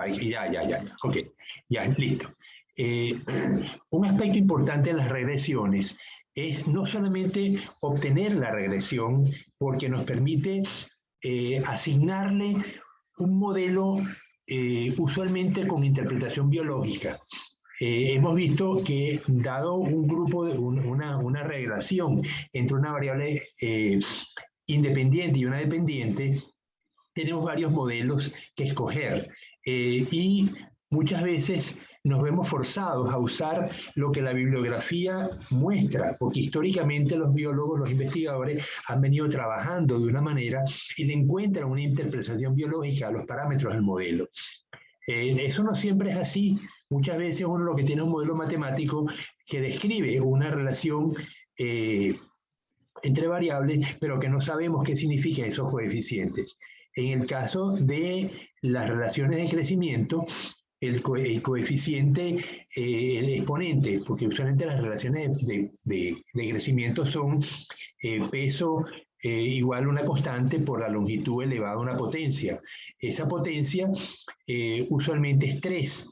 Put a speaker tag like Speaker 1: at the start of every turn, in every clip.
Speaker 1: Ya. Ok, ya, listo. Un aspecto importante en las regresiones es no solamente obtener la regresión, porque nos permite asignarle un modelo usualmente con interpretación biológica. Hemos visto que dado un grupo, una relación entre una variable independiente y una dependiente, tenemos varios modelos que escoger y muchas veces nos vemos forzados a usar lo que la bibliografía muestra, porque históricamente los biólogos, los investigadores han venido trabajando de una manera y le encuentran una interpretación biológica a los parámetros del modelo. Eso no siempre es así. Muchas veces uno lo que tiene es un modelo matemático que describe una relación entre variables, pero que no sabemos qué significan esos coeficientes. En el caso de las relaciones de crecimiento, el coeficiente, el exponente, porque usualmente las relaciones de crecimiento son peso igual a una constante por la longitud elevada a una potencia. Esa potencia usualmente es 3,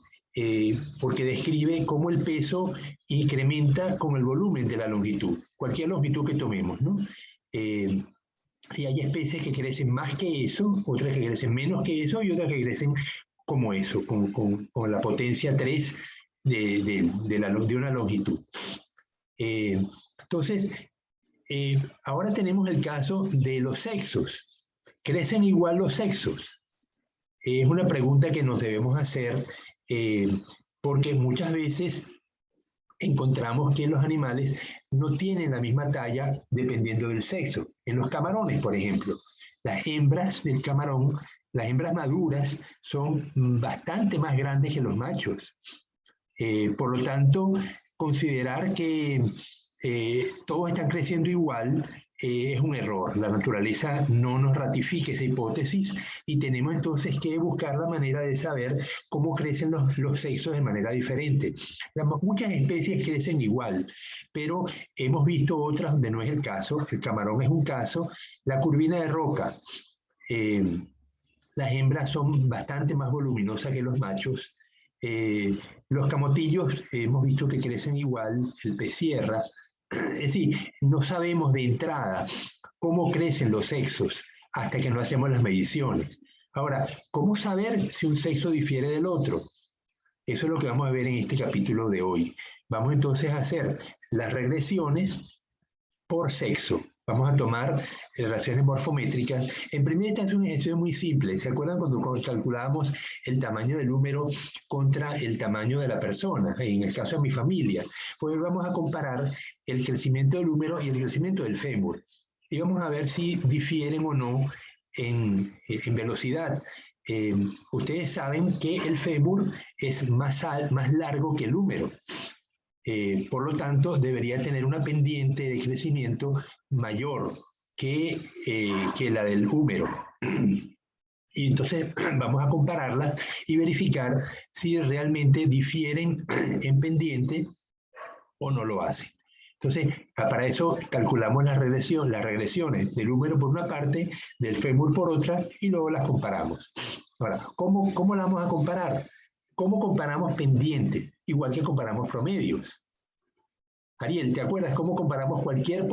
Speaker 1: porque describe cómo el peso incrementa con el volumen de la longitud, cualquier longitud que tomemos, ¿no? Y hay especies que crecen más que eso, otras que crecen menos que eso y otras que crecen como eso, con la potencia 3 de una longitud. Entonces, ahora tenemos el caso de los sexos. ¿Crecen igual los sexos? Es una pregunta que nos debemos hacer porque muchas veces encontramos que los animales no tienen la misma talla dependiendo del sexo. En los camarones, por ejemplo, las hembras del camarón, las hembras maduras, son bastante más grandes que los machos. Por lo tanto, considerar que todos están creciendo igual es un error. La naturaleza no nos ratifica esa hipótesis y tenemos entonces que buscar la manera de saber cómo crecen los sexos de manera diferente. Muchas especies crecen igual, pero hemos visto otras donde no es el caso. El camarón es un caso. La curvina de roca. Las hembras son bastante más voluminosas que los machos. Los camotillos hemos visto que crecen igual, el pez sierra. Es decir, no sabemos de entrada cómo crecen los sexos hasta que no hacemos las mediciones. Ahora, ¿cómo saber si un sexo difiere del otro? Eso es lo que vamos a ver en este capítulo de hoy. Vamos entonces a hacer las regresiones por sexo. Vamos a tomar relaciones morfométricas. En primera instancia, un ejercicio muy simple. ¿Se acuerdan cuando calculábamos el tamaño del húmero contra el tamaño de la persona? En el caso de mi familia. Pues vamos a comparar el crecimiento del húmero y el crecimiento del fémur. Y vamos a ver si difieren o no en velocidad. Ustedes saben que el fémur es más largo que el húmero. Por lo tanto, debería tener una pendiente de crecimiento mayor que la del húmero. Y entonces vamos a compararlas y verificar si realmente difieren en pendiente o no lo hacen. Entonces, para eso calculamos las regresiones del húmero por una parte, del fémur por otra, y luego las comparamos. Ahora, ¿cómo las vamos a comparar? ¿Cómo comparamos pendiente? Igual que comparamos promedios. Ariel, ¿te acuerdas cómo comparamos cualquier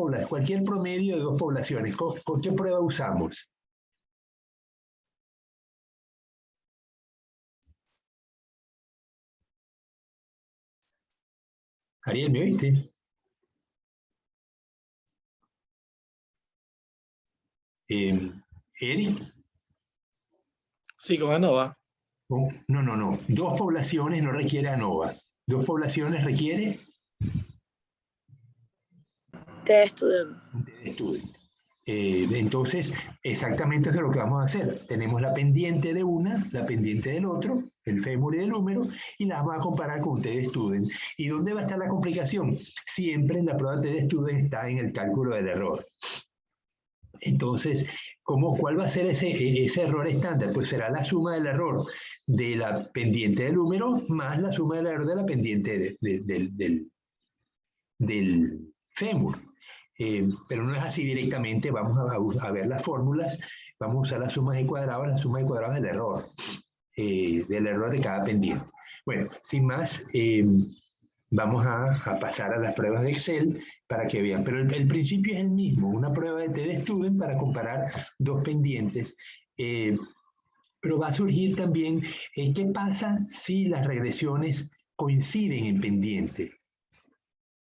Speaker 1: promedio de dos poblaciones? ¿Con qué prueba usamos? Ariel, ¿me oíste? ¿Eric?
Speaker 2: Sí, con ANOVA.
Speaker 1: No. Dos poblaciones no requiere ANOVA. Dos poblaciones requiere
Speaker 3: T-student.
Speaker 1: Entonces, exactamente eso es lo que vamos a hacer. Tenemos la pendiente de una, la pendiente del otro, el fémur y el húmero, y las vamos a comparar con T-student. ¿Y dónde va a estar la complicación? Siempre en la prueba de T-student está en el cálculo del error. Entonces, ¿cuál va a ser ese error estándar? Pues será la suma del error de la pendiente del húmero más la suma del error de la pendiente del fémur. Pero no es así directamente. Vamos a ver las fórmulas, vamos a usar las sumas de cuadrados del error. del error de cada pendiente. Bueno, sin más, vamos a pasar a las pruebas de Excel para que vean. Pero el principio es el mismo, una prueba de TDStudent para comparar dos pendientes. Pero va a surgir también, ¿qué pasa si las regresiones coinciden en pendiente?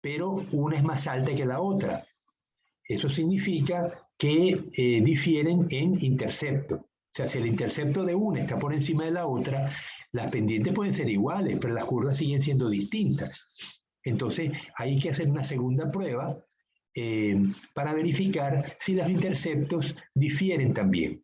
Speaker 1: Pero una es más alta que la otra. Eso significa que difieren en intercepto. O sea, si el intercepto de una está por encima de la otra, las pendientes pueden ser iguales, pero las curvas siguen siendo distintas. Entonces, hay que hacer una segunda prueba para verificar si los interceptos difieren también.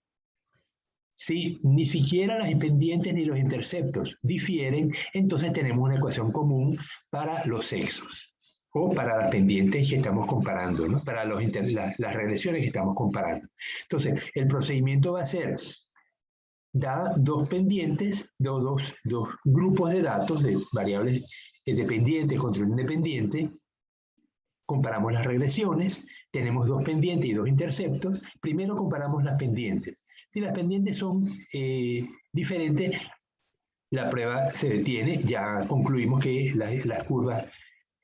Speaker 1: Si ni siquiera las pendientes ni los interceptos difieren, entonces tenemos una ecuación común para los sexos o para las pendientes que estamos comparando, ¿no? Para las regresiones que estamos comparando. Entonces, el procedimiento va a ser, da dos pendientes, dos grupos de datos de variables dependientes contra un independiente, comparamos las regresiones, tenemos dos pendientes y dos interceptos, primero comparamos las pendientes. Si las pendientes son diferentes, la prueba se detiene, ya concluimos que las curvas,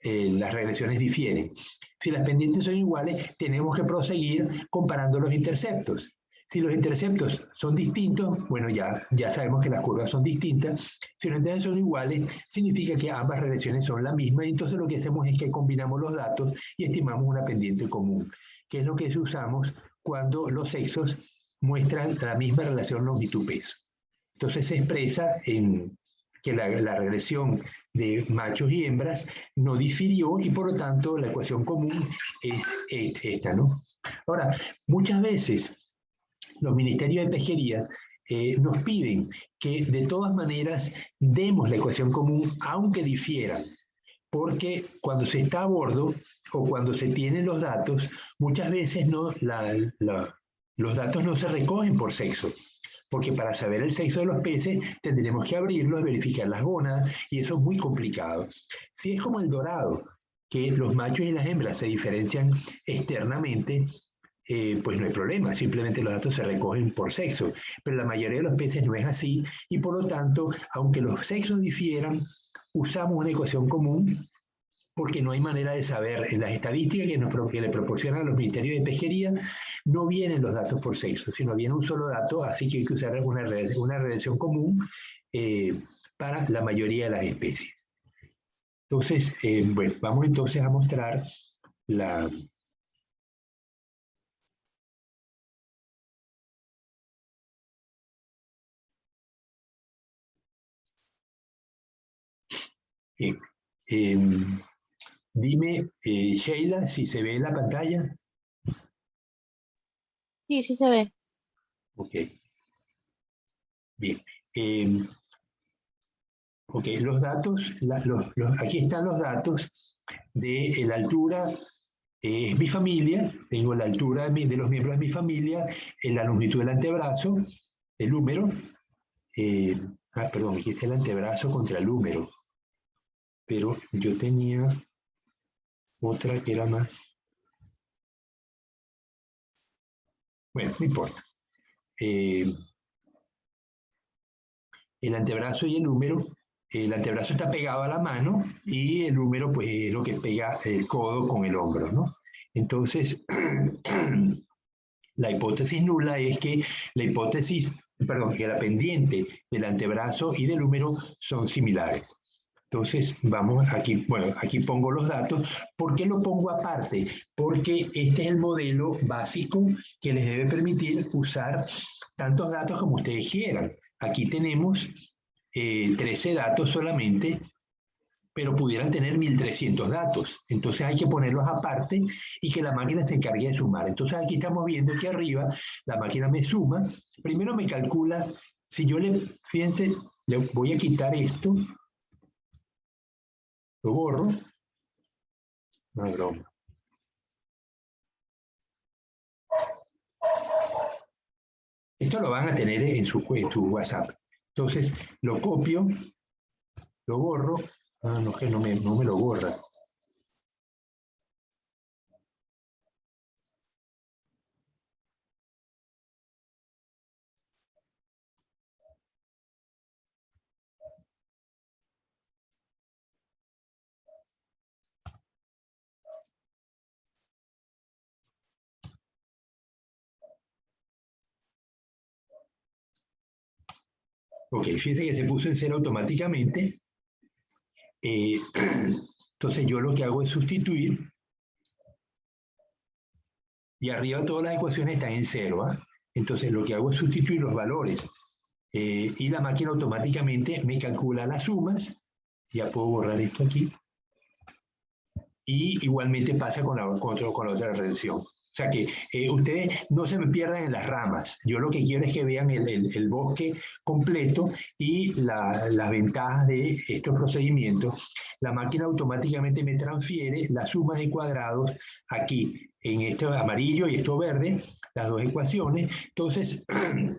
Speaker 1: las regresiones difieren. Si las pendientes son iguales, tenemos que proseguir comparando los interceptos. Si los interceptos son distintos, bueno, ya sabemos que las curvas son distintas. Si los interceptos son iguales, significa que ambas regresiones son la misma, y entonces lo que hacemos es que combinamos los datos y estimamos una pendiente común, que es lo que usamos cuando los sexos muestran la misma relación longitud-peso. Entonces se expresa en que la regresión de machos y hembras no difirió y por lo tanto la ecuación común es esta, ¿no? Ahora, muchas veces los ministerios de pesquería nos piden que de todas maneras demos la ecuación común aunque difieran, porque cuando se está a bordo o cuando se tienen los datos, muchas veces los datos no se recogen por sexo, porque para saber el sexo de los peces tendremos que abrirlos, verificar las gónadas, y eso es muy complicado. Si es como el dorado, que los machos y las hembras se diferencian externamente, pues no hay problema, simplemente los datos se recogen por sexo, pero la mayoría de los peces no es así, y por lo tanto, aunque los sexos difieran, usamos una ecuación común porque no hay manera de saber. En las estadísticas que le proporcionan a los ministerios de pesquería no vienen los datos por sexo, sino viene un solo dato, así que hay que usar una relación común para la mayoría de las especies. Entonces, bueno, vamos entonces a mostrar dime, Sheila, si se ve en la pantalla.
Speaker 3: Sí, sí se ve.
Speaker 1: Ok. Bien. Ok, los datos, aquí están los datos de la altura, es mi familia, tengo la altura de los miembros de mi familia, la longitud del antebrazo, el húmero, perdón, aquí está el antebrazo contra el húmero, pero yo tenía otra que era más, bueno, no importa. El antebrazo y el húmero, el antebrazo está pegado a la mano y el húmero pues es lo que pega el codo con el hombro, ¿no? Entonces, la hipótesis nula es que que la pendiente del antebrazo y del húmero son similares. Entonces, vamos aquí, bueno, aquí pongo los datos. ¿Por qué lo pongo aparte? Porque este es el modelo básico que les debe permitir usar tantos datos como ustedes quieran. Aquí tenemos 13 datos solamente, pero pudieran tener 1300 datos. Entonces hay que ponerlos aparte y que la máquina se encargue de sumar. Entonces aquí estamos viendo que arriba la máquina me suma. Primero me calcula, si yo fíjense, le voy a quitar esto, lo borro, no es broma. Esto lo van a tener en su WhatsApp. Entonces lo copio, lo borro, no, que no me lo borra. Ok, fíjense que se puso en cero automáticamente. Entonces yo lo que hago es sustituir y arriba todas las ecuaciones están en cero. Entonces lo que hago es sustituir los valores y la máquina automáticamente me calcula las sumas. Ya puedo borrar esto aquí. Y igualmente pasa con la otra regresión. O sea que ustedes no se me pierdan en las ramas. Yo lo que quiero es que vean el bosque completo y las ventajas de estos procedimientos. La máquina automáticamente me transfiere las sumas de cuadrados aquí, en esto amarillo y esto verde, las dos ecuaciones. Entonces,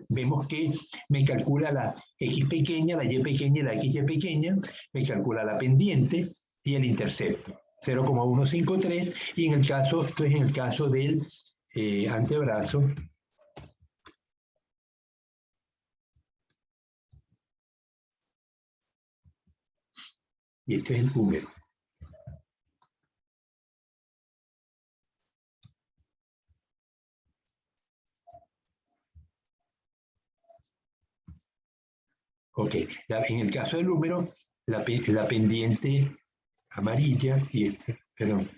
Speaker 1: vemos que me calcula la x pequeña, la y pequeña y la xy pequeña, me calcula la pendiente y el intercepto. 0,153 y en el caso, esto es en el caso del antebrazo. Y este es el húmero. Ok, en el caso del húmero, la pendiente amarilla y este, perdón.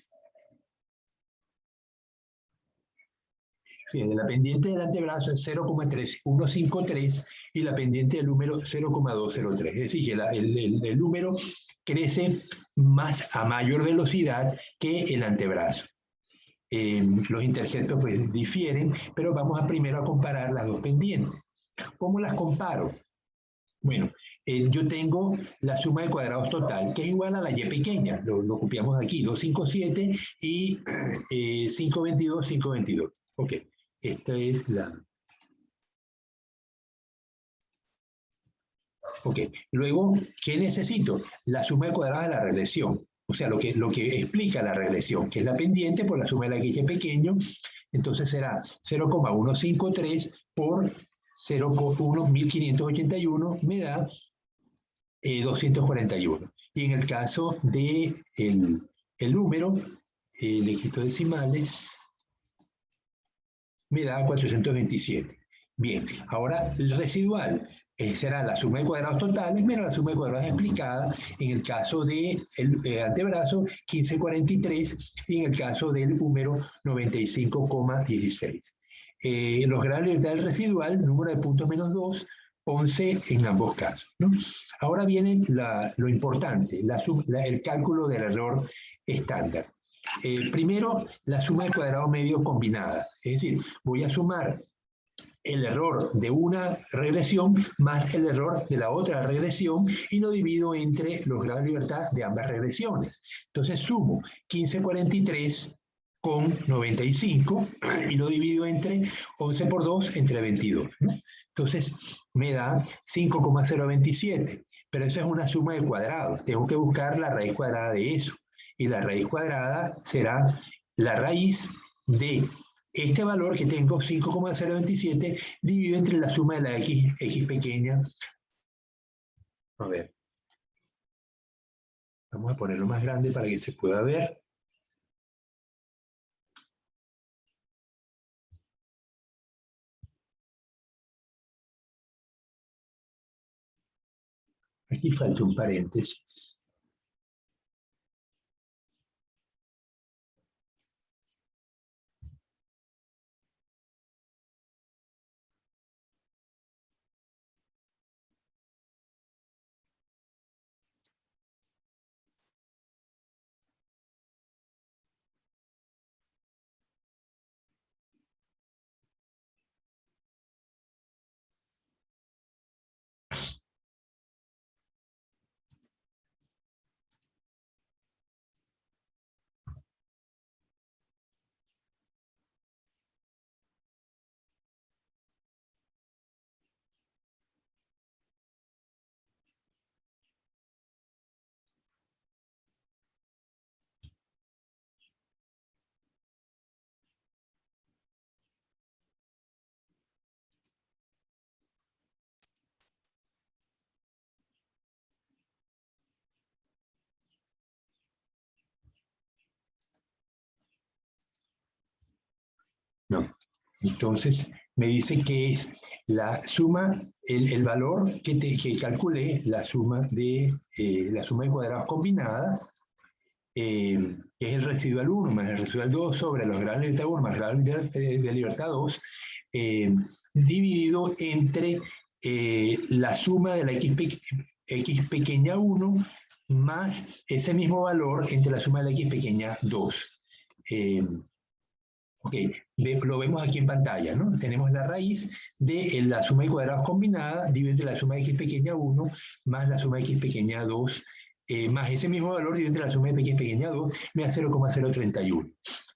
Speaker 1: Fíjense, la pendiente del antebrazo es 0,3153 y la pendiente del húmero 0,203. Es decir, que el húmero crece a mayor velocidad que el antebrazo. Los interceptos pues difieren, pero vamos primero a comparar las dos pendientes. ¿Cómo las comparo? Bueno, yo tengo la suma de cuadrados total, que es igual a la y pequeña, lo copiamos aquí, 257 y 522, 522. Ok, esta es la... Ok, luego, ¿qué necesito? La suma de cuadrados de la regresión. O sea, lo que explica la regresión, que es la pendiente por la suma de la y pequeño, entonces será 0,153 por 0,1581 me da 241. Y en el caso de el número, le quito decimales, me da 427. Bien, ahora el residual será la suma de cuadrados totales menos la suma de cuadrados explicada en el caso del antebrazo 1543 y en el caso del húmero 95,16. Los grados de libertad del residual, número de puntos menos 2, 11 en ambos casos, ¿no? Ahora viene lo importante, el cálculo del error estándar. Primero, la suma de cuadrados medio combinada, es decir, voy a sumar el error de una regresión más el error de la otra regresión y lo divido entre los grados de libertad de ambas regresiones. Entonces sumo 1543 con 95 y lo divido entre 11 por 2 entre 22. ¿No? Entonces me da 5,027, pero eso es una suma de cuadrados. Tengo que buscar la raíz cuadrada de eso. Y la raíz cuadrada será la raíz de este valor que tengo, 5,027, dividido entre la suma de la x pequeña. A ver. Vamos a ponerlo más grande para que se pueda ver. Aquí falta un paréntesis. No. Entonces, me dice que es la suma, el valor que calculé, la suma de cuadrados combinada, que es el residual 1 más el residual 2 sobre los grados de libertad 1 más grados de libertad 2, dividido entre la suma de la x pequeña 1 más ese mismo valor entre la suma de la x pequeña 2. Ok, lo vemos aquí en pantalla, ¿no? Tenemos la raíz de la suma de cuadrados combinada dividido entre la suma de x pequeña 1 más la suma de x pequeña 2 más ese mismo valor dividido entre la suma de x pequeña 2 me da 0,031.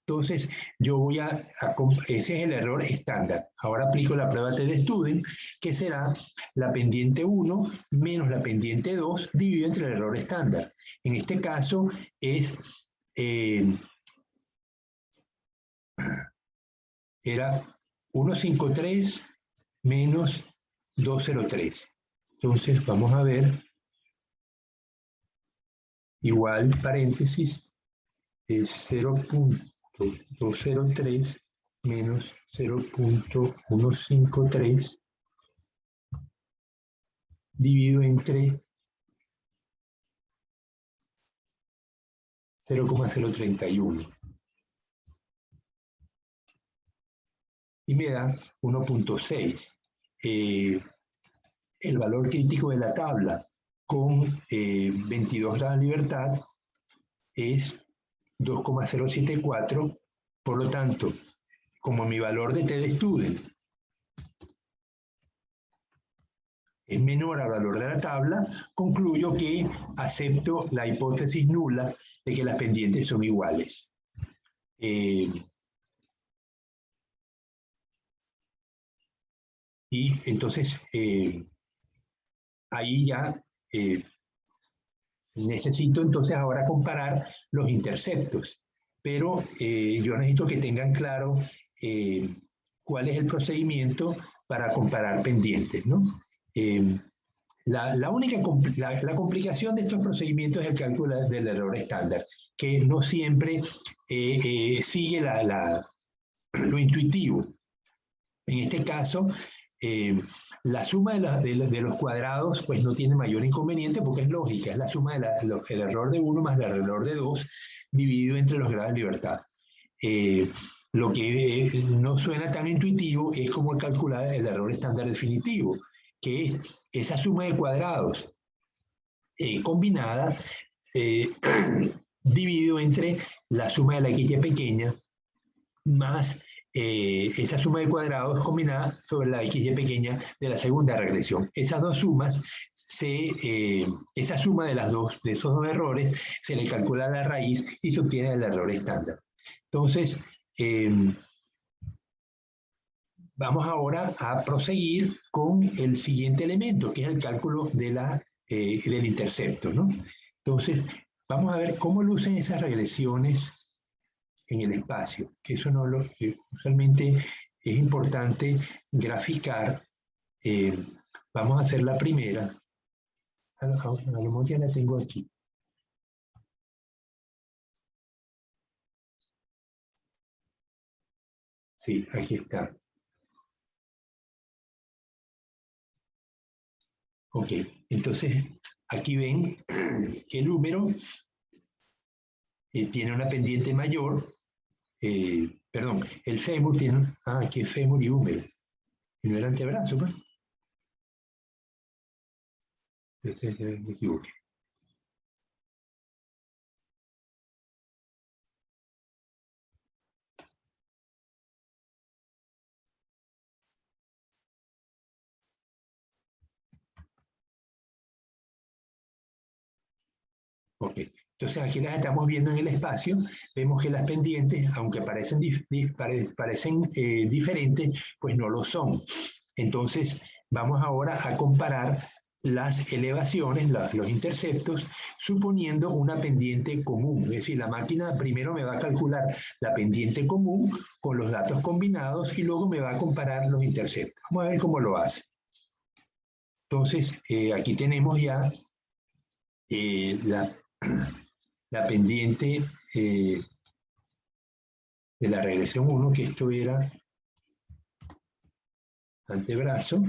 Speaker 1: Entonces, yo voy ese es el error estándar. Ahora aplico la prueba TD-Student, que será la pendiente 1 menos la pendiente 2 dividido entre el error estándar. En este caso es... era 153 menos 203. Entonces, vamos a ver, igual, paréntesis, es 0.203 menos 0.153 dividido entre 0,031. Y me da 1.6. El valor crítico de la tabla con 22 grados de libertad es 2,074. Por lo tanto, como mi valor de TD-Student es menor al valor de la tabla, concluyo que acepto la hipótesis nula de que las pendientes son iguales. Y entonces, ahí ya necesito entonces ahora comparar los interceptos. Pero yo necesito que tengan claro cuál es el procedimiento para comparar pendientes, ¿no? La complicación de estos procedimientos es el cálculo del error estándar, que no siempre sigue lo intuitivo. En este caso, la suma de los cuadrados pues no tiene mayor inconveniente porque es lógica, es la suma del error de 1 más el error de 2 dividido entre los grados de libertad. Lo que no suena tan intuitivo es cómo calcular el error estándar definitivo, que es esa suma de cuadrados combinada dividido entre la suma de la x pequeña más esa suma de cuadrados combinada sobre la XY pequeña de la segunda regresión. Esas dos sumas, esa suma de esos dos errores, se le calcula la raíz y se obtiene el error estándar. Entonces, vamos ahora a proseguir con el siguiente elemento, que es el cálculo del intercepto, ¿no? Entonces, vamos a ver cómo lucen esas regresiones en el espacio, que eso no usualmente es importante graficar. Vamos a hacer la primera. A lo mejor ya la tengo aquí. Sí, aquí está. Ok, entonces aquí ven que el húmero tiene una pendiente mayor. Perdón, el fémur tiene... aquí es fémur y húmero. Y no el antebrazo, pues. Entonces, me equivoqué. Ok, entonces aquí las estamos viendo en el espacio, vemos que las pendientes, aunque parecen diferentes, pues no lo son. Entonces vamos ahora a comparar las elevaciones, los interceptos, suponiendo una pendiente común. Es decir, la máquina primero me va a calcular la pendiente común con los datos combinados y luego me va a comparar los interceptos. Vamos a ver cómo lo hace. Entonces, aquí tenemos ya la pendiente de la regresión 1, que esto era antebrazo.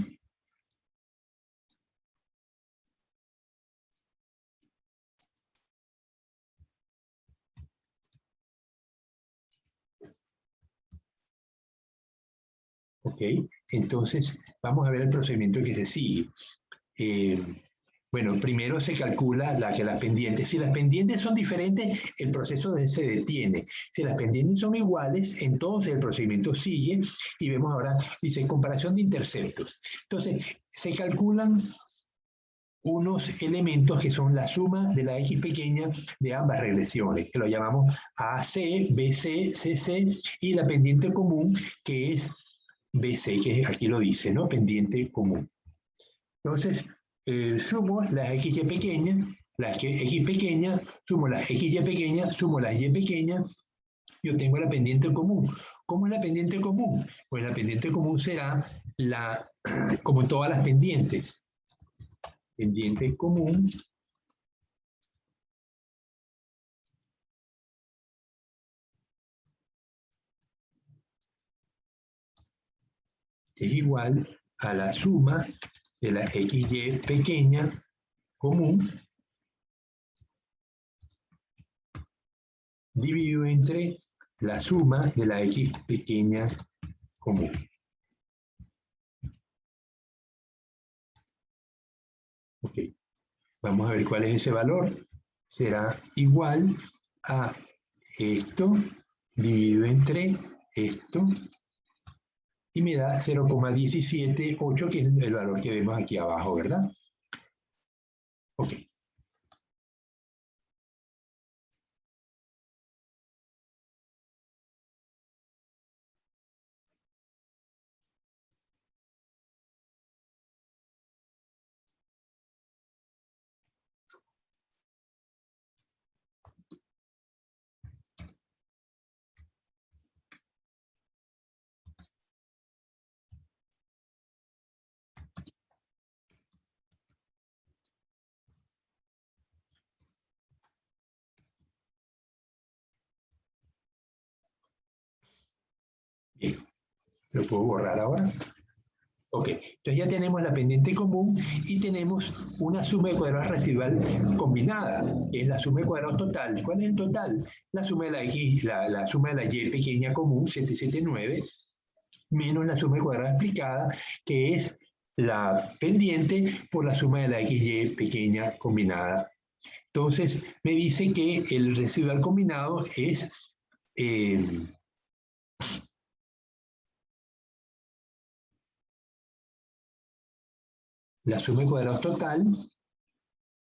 Speaker 1: Ok, entonces vamos a ver el procedimiento que se sigue. Bueno, primero se calcula las pendientes. Si las pendientes son diferentes, el proceso se detiene. Si las pendientes son iguales, entonces el procedimiento sigue y vemos ahora, dice, comparación de interceptos. Entonces, se calculan unos elementos que son la suma de la X pequeña de ambas regresiones, que lo llamamos AC, BC, CC, y la pendiente común, que es BC, que aquí lo dice, ¿no? Pendiente común. Entonces, sumo las XY pequeñas, las X pequeñas, sumo las XY pequeñas, sumo las Y pequeñas, yo tengo la pendiente común. ¿Cómo es la pendiente común? Pues la pendiente común será como todas las pendientes. Pendiente común es igual a la suma de la XY pequeña común dividido entre la suma de la X pequeña común. Ok, vamos a ver cuál es ese valor. Será igual a esto dividido entre esto y me da 0,178, que es el valor que vemos aquí abajo, ¿verdad? Ok. Bien, lo puedo borrar ahora. Ok, entonces ya tenemos la pendiente común y tenemos una suma de cuadrados residual combinada, que es la suma de cuadrados total. ¿Cuál es el total? La suma de la X, la suma de la Y pequeña común, 779, menos la suma de cuadrados aplicada, que es la pendiente por la suma de la XY pequeña combinada. Entonces, me dice que el residual combinado es la suma de cuadrados total,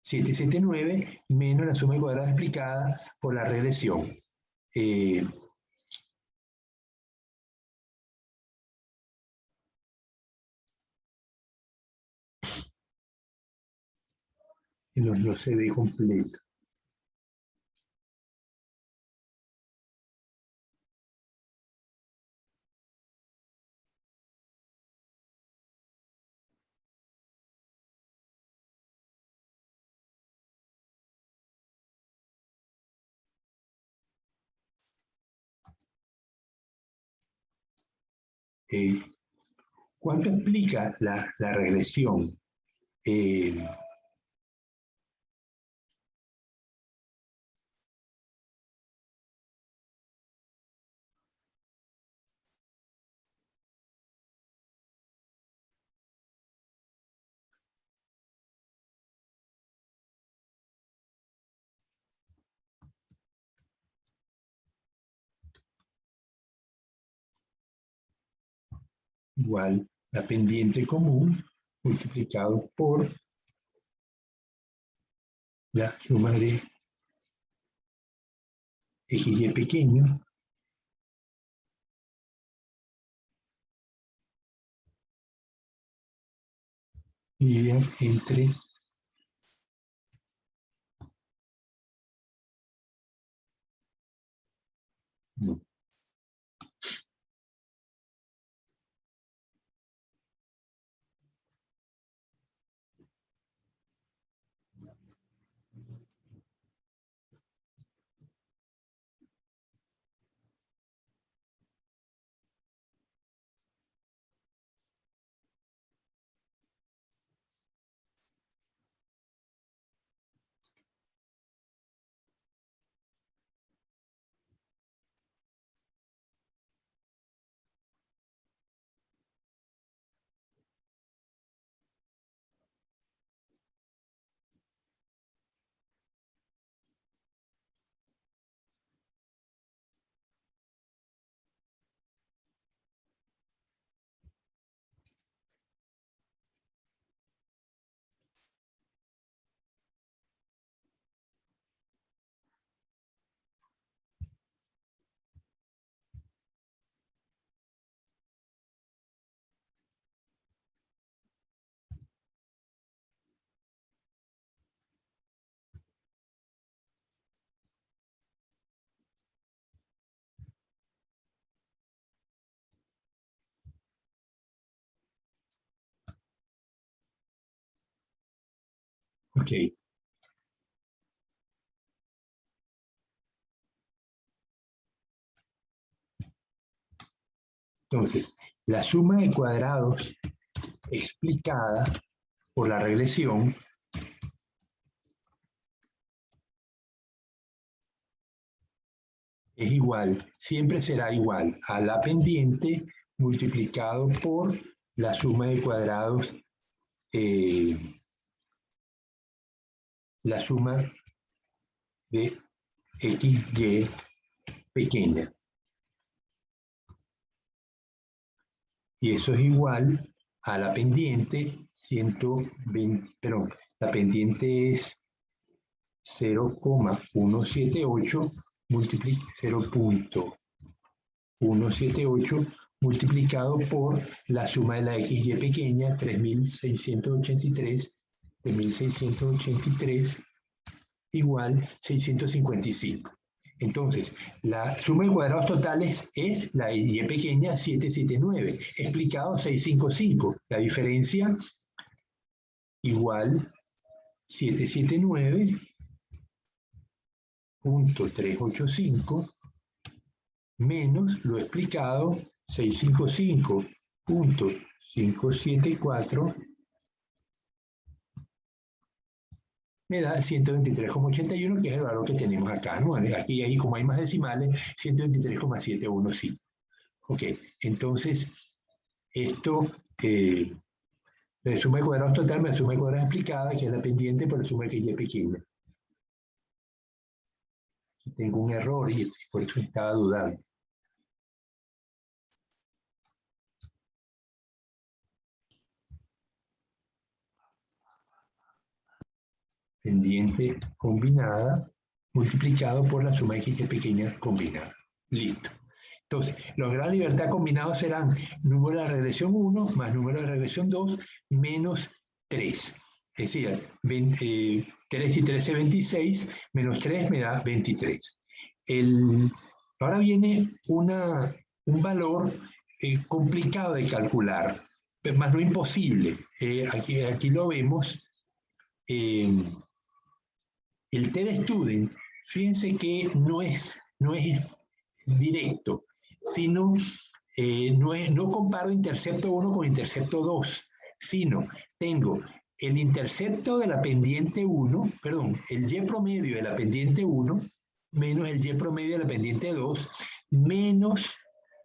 Speaker 1: 779, menos la suma de cuadrados explicada por la regresión. No se ve completo. ¿Cuánto explica la regresión? Igual la pendiente común multiplicado por la suma de XY pequeño dividido entre no. Ok. Entonces, la suma de cuadrados explicada por la regresión es igual, siempre será igual a la pendiente multiplicado por la suma de cuadrados, la suma de x, y pequeña. Y eso es igual a la pendiente 120, perdón, la pendiente es 0,178 0.178 multiplicado por la suma de la XY pequeña, 3.683 igual 655. Entonces, la suma de cuadrados totales es la Y pequeña 779, explicado 655. La diferencia igual 779.385 menos lo explicado 655.574 me da 123,81, que es el valor que tenemos acá, ¿no? Aquí, ahí, como hay más decimales, 123,715. Ok, entonces, esto, la suma de cuadrados total, la suma de cuadrados explicada, que es la pendiente por la suma de Y pequeña. Aquí tengo un error y por eso estaba dudando. Pendiente combinada multiplicado por la suma de X pequeña combinada. Listo. Entonces, los grados de libertad combinados serán número de regresión 1 más número de regresión 2 menos 3. Es decir, 3 y 13, 26, menos 3 me da 23. Ahora viene un valor complicado de calcular, pero más no imposible. Aquí lo vemos. El t-student, fíjense que no es directo, sino no comparo intercepto 1 con intercepto 2, sino tengo el intercepto de la pendiente 1, perdón, el y promedio de la pendiente 1, menos el y promedio de la pendiente 2, menos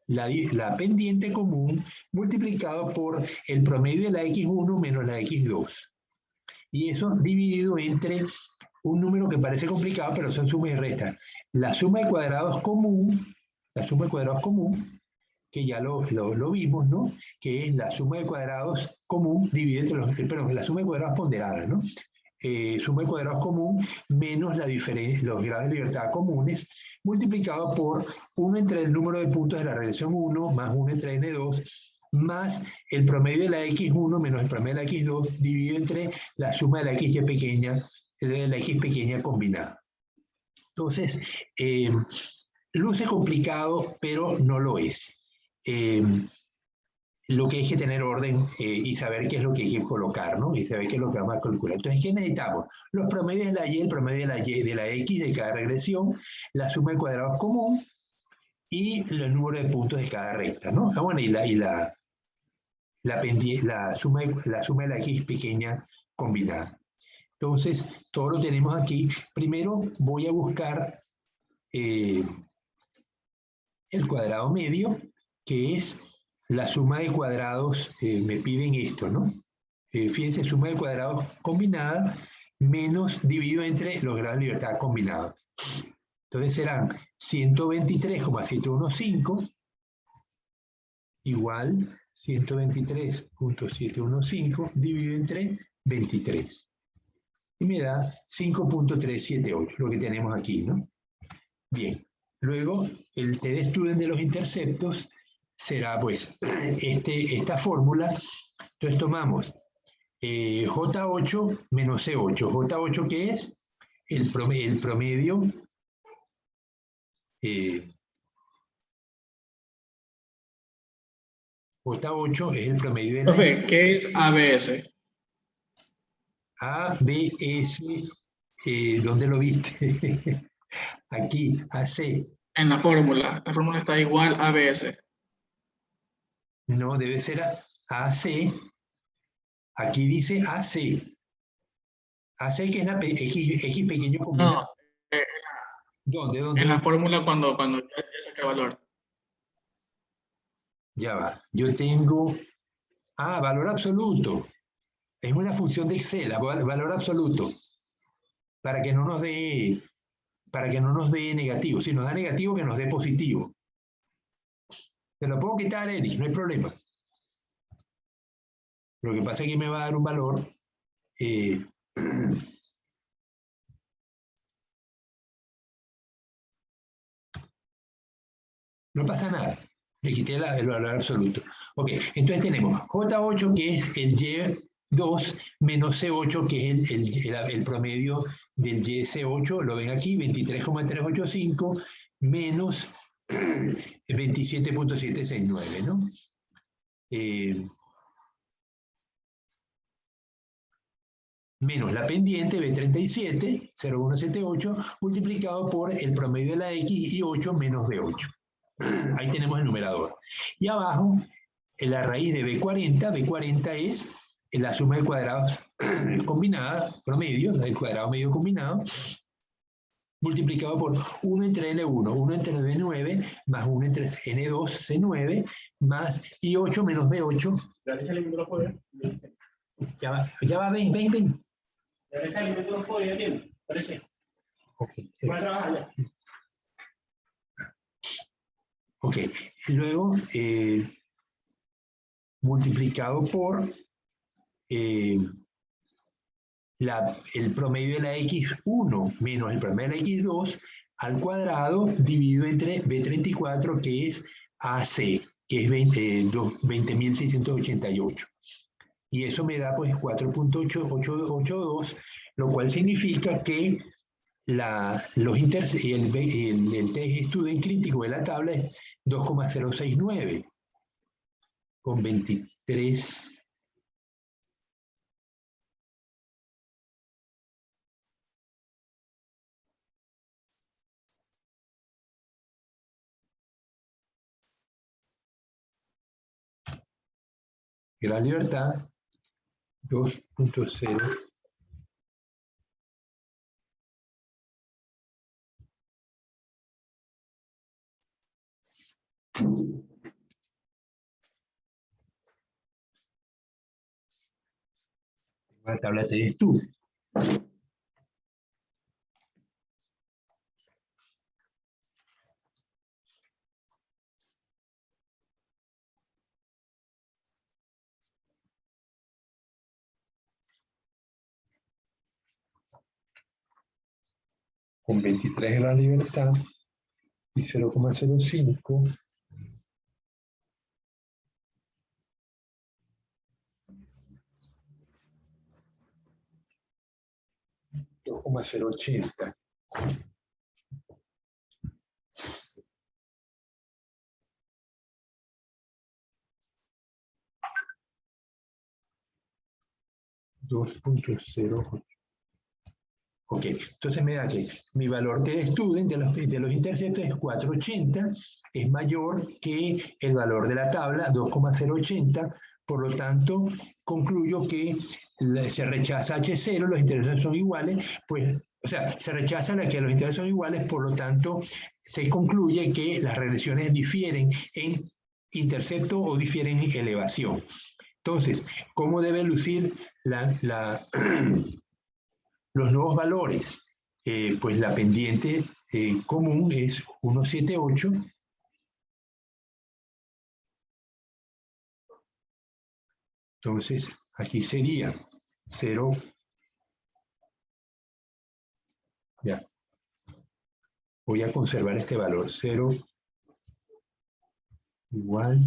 Speaker 1: la pendiente común multiplicado por el promedio de la x1 menos la x2. Y eso dividido entre un número que parece complicado, pero son sumas y restas. La suma de cuadrados común, que ya lo vimos, ¿no? Que es la suma de cuadrados común dividida entre la suma de cuadrados ponderada, ¿no? Suma de cuadrados común menos la diferencia, los grados de libertad comunes, multiplicado por 1 entre el número de puntos de la regresión 1 más 1 entre n2, más el promedio de la x1 menos el promedio de la x2, dividido entre la suma de la xy pequeña, de la x pequeña combinada. Entonces, luce complicado, pero no lo es. Lo que hay que tener orden y saber qué es lo que hay que colocar, ¿no? Y saber qué es lo que vamos a calcular. Entonces, ¿qué necesitamos? Los promedios de la y, el promedio de la y, de la x de cada regresión, la suma de cuadrados común y el número de puntos de cada recta, ¿no? Ah, bueno, y la suma de la x pequeña combinada. Entonces, todo lo tenemos aquí. Primero voy a buscar el cuadrado medio, que es la suma de cuadrados, me piden esto, ¿no? Fíjense, suma de cuadrados combinada menos dividido entre los grados de libertad combinados. Entonces serán 123,715 igual 123.715 dividido entre 23. Y me da 5.378, lo que tenemos aquí, ¿no? Bien, luego el t-student de los interceptos será pues esta fórmula. Entonces tomamos J8 menos C8. J8, ¿qué es? El promedio J8 es el promedio de la...
Speaker 2: Profe, ¿qué es ABS?
Speaker 1: A, B, S, ¿dónde lo viste? Aquí, AC.
Speaker 2: En la fórmula está igual a ABS.
Speaker 1: No, debe ser AC. Aquí dice AC. AC que es la X pequeño común.
Speaker 2: No, eh,
Speaker 1: ¿Dónde?
Speaker 2: en la
Speaker 1: ¿Dónde?
Speaker 2: fórmula cuando ya saca el valor.
Speaker 1: Ya va. Yo tengo... Ah, valor absoluto. Es una función de Excel, valor absoluto. Para que no nos dé negativo. Si nos da negativo, que nos dé positivo. Te lo puedo quitar, Eric, no hay problema. Lo que pasa es que me va a dar un valor. No pasa nada. Le quité el valor absoluto. Ok, entonces tenemos J8, que es el Y2, menos C8, que es el promedio del YC8. Lo ven aquí, 23,385, menos 27,769, ¿no? Menos la pendiente B37, 0,178, multiplicado por el promedio de la X y 8 menos B8. Ahí tenemos el numerador. Y abajo, en la raíz de B40, B40 es la suma de cuadrados combinada, promedio, el cuadrado medio combinado, multiplicado por 1 entre N1, 1 entre B9, más 1 entre N2, C9, más I8 menos B8. Ya va, ven. Okay. Ok, luego multiplicado por el promedio de la X1 menos el promedio de la X2 al cuadrado dividido entre B34, que es AC, que es 20.688. Y eso me da pues 4.882, lo cual significa que el test student crítico de la tabla es 2,069 con 23. Gran Libertad 2.0. La tabla de estudio. Con 23 Gran Libertad y 0,05. $2,080. $2,08. Ok, entonces me da que mi valor de student de los interceptos es 480, es mayor que el valor de la tabla, 2,080, por lo tanto, concluyo que se rechaza H0, los intereses son iguales, pues, o sea, se rechaza la que los intereses son iguales, por lo tanto, se concluye que las regresiones difieren en intercepto o difieren en elevación. Entonces, ¿cómo debe lucir los nuevos valores? Pues la pendiente común es 178. Entonces, aquí sería 0. Ya. Voy a conservar este valor. 0 igual.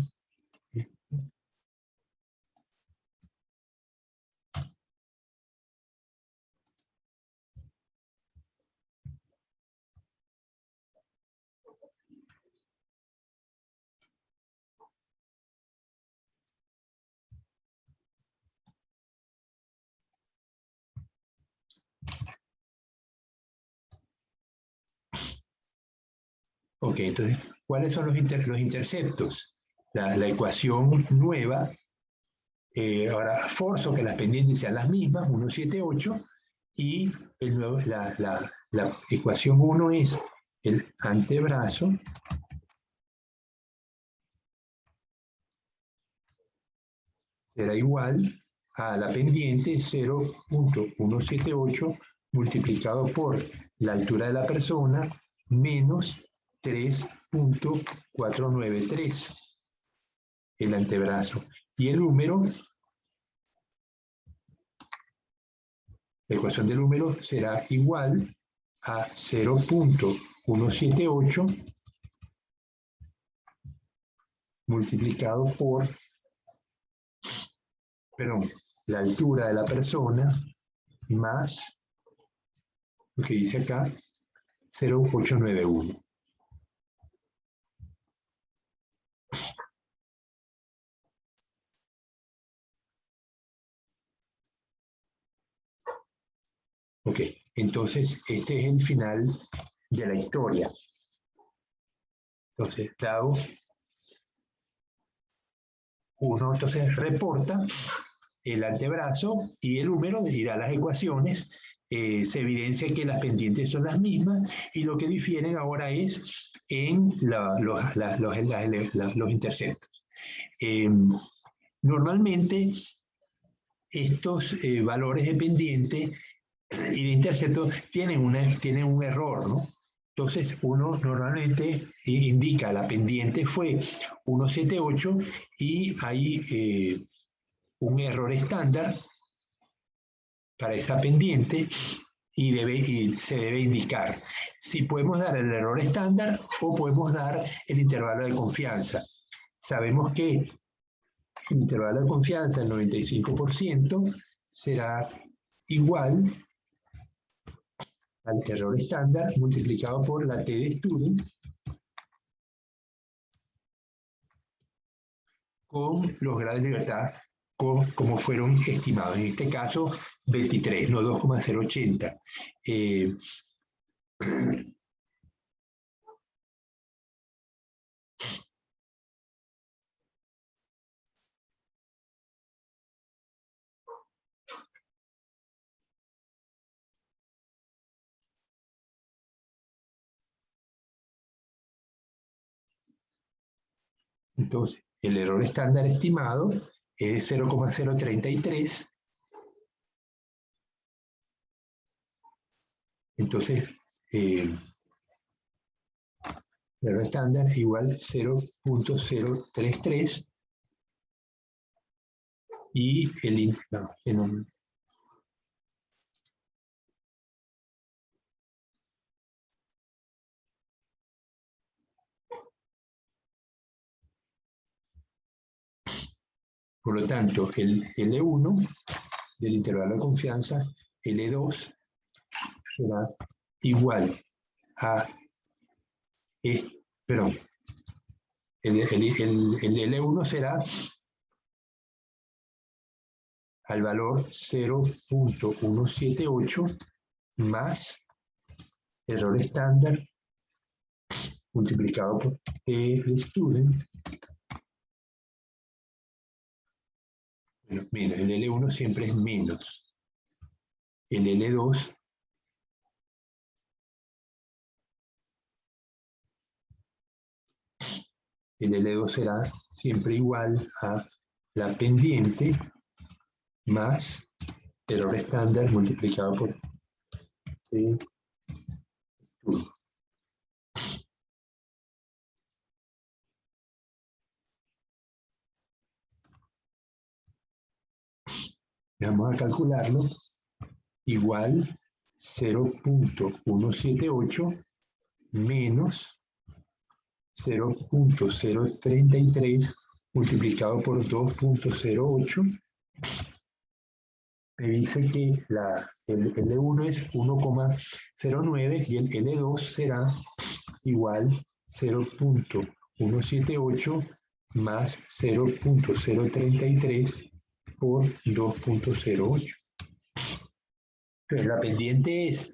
Speaker 1: Ok, entonces, ¿cuáles son los interceptos? La ecuación nueva, ahora forzo que las pendientes sean las mismas, 1, 7, 8, y la ecuación 1 es el antebrazo será igual a la pendiente 0.178 multiplicado por la altura de la persona menos 3.493, el antebrazo. Y el húmero, la ecuación del húmero será igual a 0.178 multiplicado por, la altura de la persona más lo que dice acá, 0.891. Ok, entonces este es el final de la historia. Entonces, dado uno, entonces reporta el antebrazo y el húmero, dirá las ecuaciones, se evidencia que las pendientes son las mismas y lo que difieren ahora es en los interceptos. Normalmente estos valores de pendiente y de intercepto tienen un error, ¿no? Entonces uno normalmente indica la pendiente fue 178 y hay un error estándar para esa pendiente y se debe indicar si podemos dar el error estándar o podemos dar el intervalo de confianza. Sabemos que el intervalo de confianza, el 95%, será igual al error estándar multiplicado por la T de Student con los grados de libertad como fueron estimados. En este caso, 23, no 2,080. Entonces, el error estándar estimado es 0,033. Entonces, el error estándar es igual a 0.033 y por lo tanto, el L1 del intervalo de confianza, L2, será igual a, el L1 será al valor 0.178 más error estándar multiplicado por el student. Bueno, mira, el L1 siempre es menos el L2 el L2 será siempre igual a la pendiente más error estándar multiplicado por T. Vamos a calcularlo. Igual 0.178 menos 0.033 multiplicado por 2.08. Me dice que el L1 es 1,09 y el L2 será igual 0.178 más 0.033 por 2.08. Entonces la pendiente es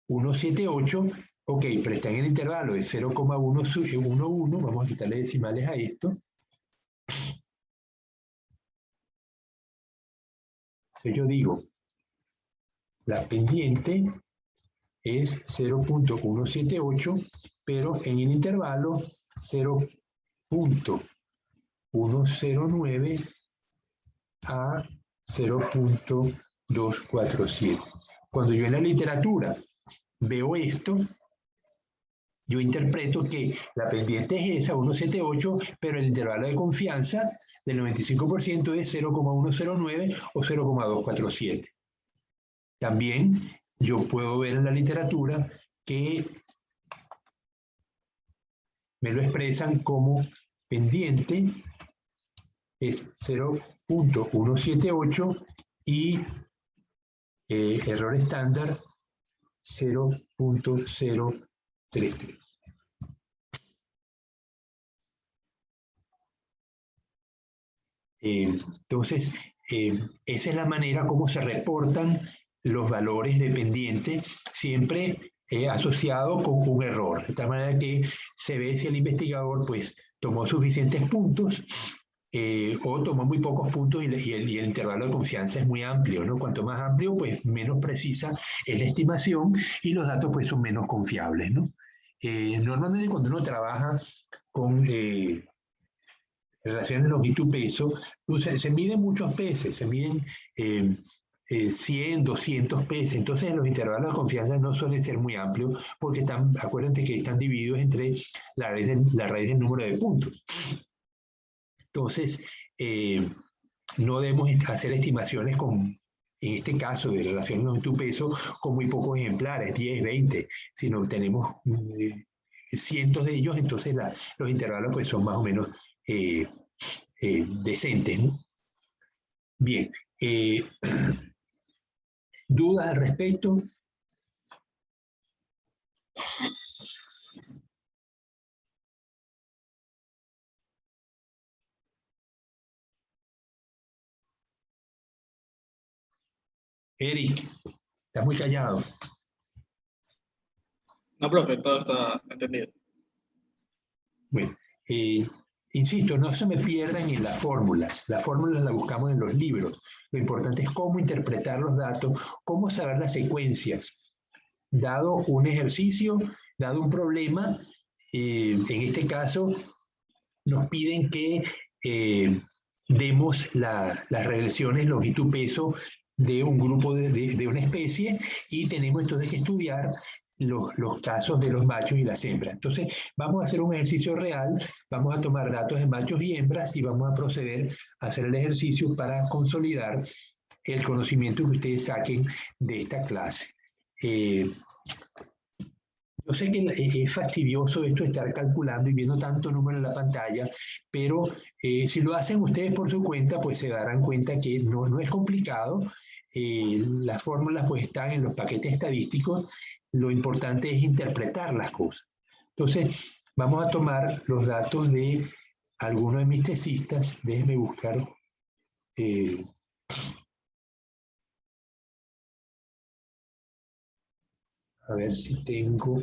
Speaker 1: 178 Ok, pero está en el intervalo de 0,111. Vamos a quitarle decimales a esto. Entonces yo digo, la pendiente es 0,178, pero en el intervalo 0,109 a 0,247. Cuando yo en la literatura veo esto, yo interpreto que la pendiente es esa, 178, pero el intervalo de confianza del 95% es 0,109 o 0,247. También yo puedo ver en la literatura que me lo expresan como pendiente es 0,178 y error estándar 0,033. Entonces, esa es la manera como se reportan los valores de pendiente, siempre asociado con un error. De tal manera que se ve si el investigador pues, tomó suficientes puntos o tomó muy pocos puntos y el intervalo de confianza es muy amplio, ¿no? Cuanto más amplio, pues menos precisa es la estimación y los datos pues son menos confiables, ¿no? Normalmente cuando uno trabaja con relaciones longitud-peso, se miden muchos peces, se miden 100, 200 peces, entonces los intervalos de confianza no suelen ser muy amplios porque acuérdense que están divididos entre la raíz del número de puntos. Entonces, no debemos hacer estimaciones en este caso de relaciones longitud-peso, con muy pocos ejemplares, 10, 20, sino tenemos cientos de ellos, entonces los intervalos pues son más o menos decentes, ¿no? Bien, ¿dudas al respecto? Eric, estás muy callado.
Speaker 2: No, profe, todo está entendido.
Speaker 1: Bueno, insisto, no se me pierdan en las fórmulas. Las fórmulas las buscamos en los libros. Lo importante es cómo interpretar los datos, cómo saber las secuencias. Dado un ejercicio, dado un problema, en este caso nos piden que demos las regresiones longitud-peso de un grupo de una especie y tenemos entonces que estudiar los casos de los machos y las hembras. Entonces, vamos a hacer un ejercicio real, vamos a tomar datos de machos y hembras y vamos a proceder a hacer el ejercicio para consolidar el conocimiento que ustedes saquen de esta clase. Yo sé que es fastidioso esto de estar calculando y viendo tanto número en la pantalla, pero si lo hacen ustedes por su cuenta, pues se darán cuenta que no es complicado. Las fórmulas pues están en los paquetes estadísticos. Lo importante es interpretar las cosas. Entonces, vamos a tomar los datos de algunos de mis tesistas. Déjenme buscar. A ver si tengo.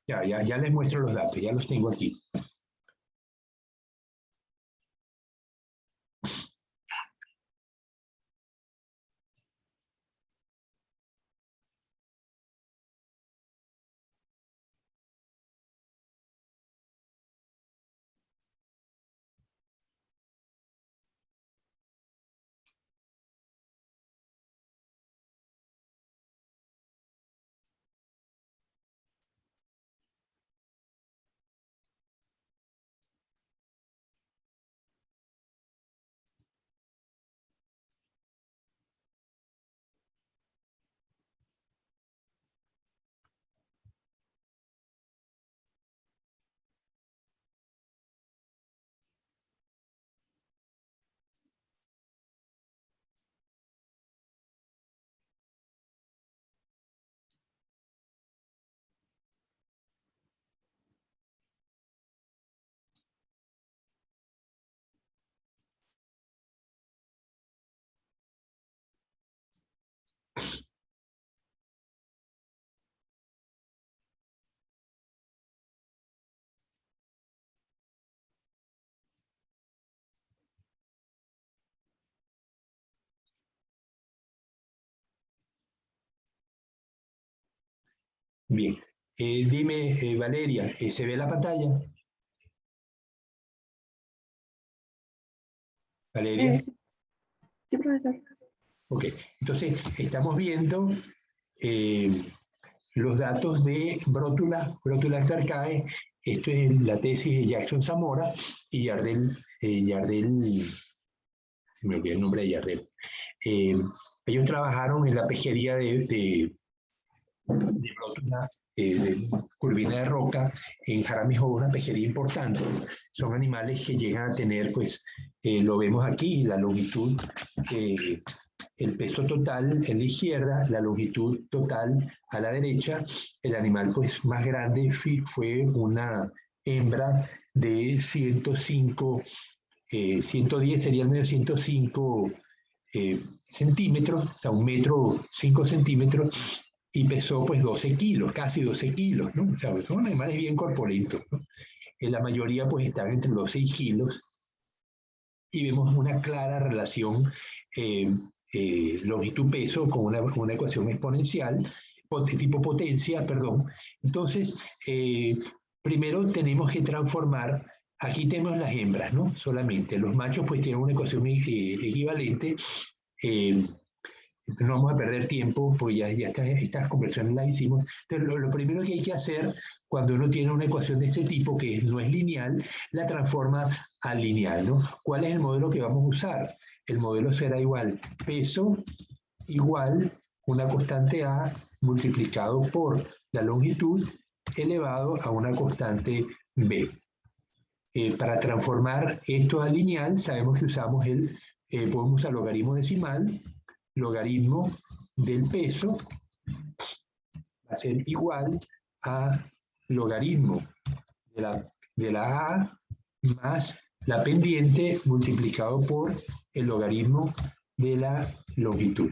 Speaker 1: Ya les muestro los datos, ya los tengo aquí. Bien. Dime, Valeria, ¿se ve la pantalla? Valeria.
Speaker 3: Sí, sí, profesor.
Speaker 1: Ok, entonces estamos viendo los datos de Brótula Arcae. Esto es la tesis de Jackson Zamora y Yardel, se me olvidó el nombre de Yardel. Ellos trabajaron en la pejería de Brótula, de curvina de roca, en Jaramijo, una pejería importante. Son animales que llegan a tener, pues, lo vemos aquí, la longitud, el peso total en la izquierda, la longitud total a la derecha. El animal, pues, más grande fue una hembra de 105, 110 sería el medio 105 centímetros, o sea, 1 metro 5 centímetros, y pesó pues 12 kilos, casi 12 kilos, ¿no? O sea, son animales bien corpulentos, ¿no? La mayoría pues están entre los 6 kilos, y vemos una clara relación longitud-peso con una ecuación exponencial, tipo potencia, perdón. Entonces, primero tenemos que transformar, aquí tenemos las hembras, ¿no? Solamente, los machos pues tienen una ecuación equivalente. No vamos a perder tiempo porque ya estas conversiones las hicimos. Entonces, lo primero que hay que hacer cuando uno tiene una ecuación de este tipo, que no es lineal, la transforma a lineal, ¿no? ¿Cuál es el modelo que vamos a usar? El modelo será igual peso igual una constante A multiplicado por la longitud elevado a una constante B. Para transformar esto a lineal, sabemos que usamos podemos usar logaritmo decimal, logaritmo del peso a ser igual a logaritmo de la A más la pendiente multiplicado por el logaritmo de la longitud.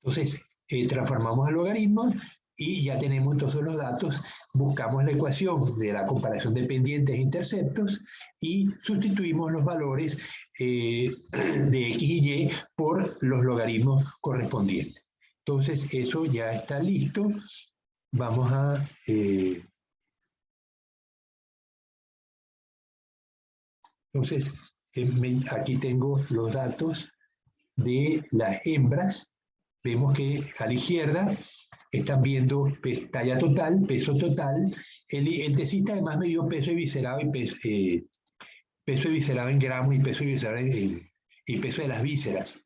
Speaker 1: Entonces, transformamos al logaritmo y ya tenemos entonces los datos, buscamos la ecuación de la comparación de pendientes e interceptos y sustituimos los valores de x y y por los logaritmos correspondientes. Entonces, eso ya está listo. Vamos a... entonces, aquí tengo los datos de las hembras. Vemos que a la izquierda están viendo talla total, peso total. El tecista además me dio peso eviscerado y peso eviscerado en gramos y peso eviscerado y peso de las vísceras.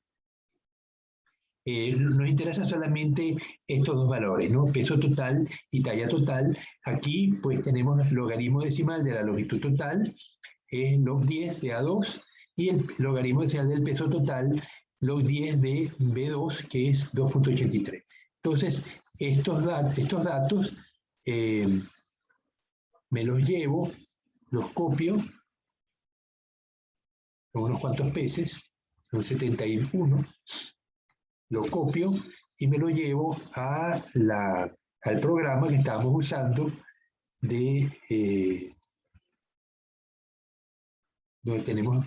Speaker 1: Nos interesa solamente estos dos valores, ¿no? Peso total y talla total. Aquí pues tenemos el logaritmo decimal de la longitud total, log 10 de A2, y el logaritmo decimal del peso total, log 10 de B2, que es 2.83. Entonces, estos datos me los llevo, los copio, son unos cuantos peces, son 71, lo copio y me lo llevo al programa que estábamos usando de donde tenemos...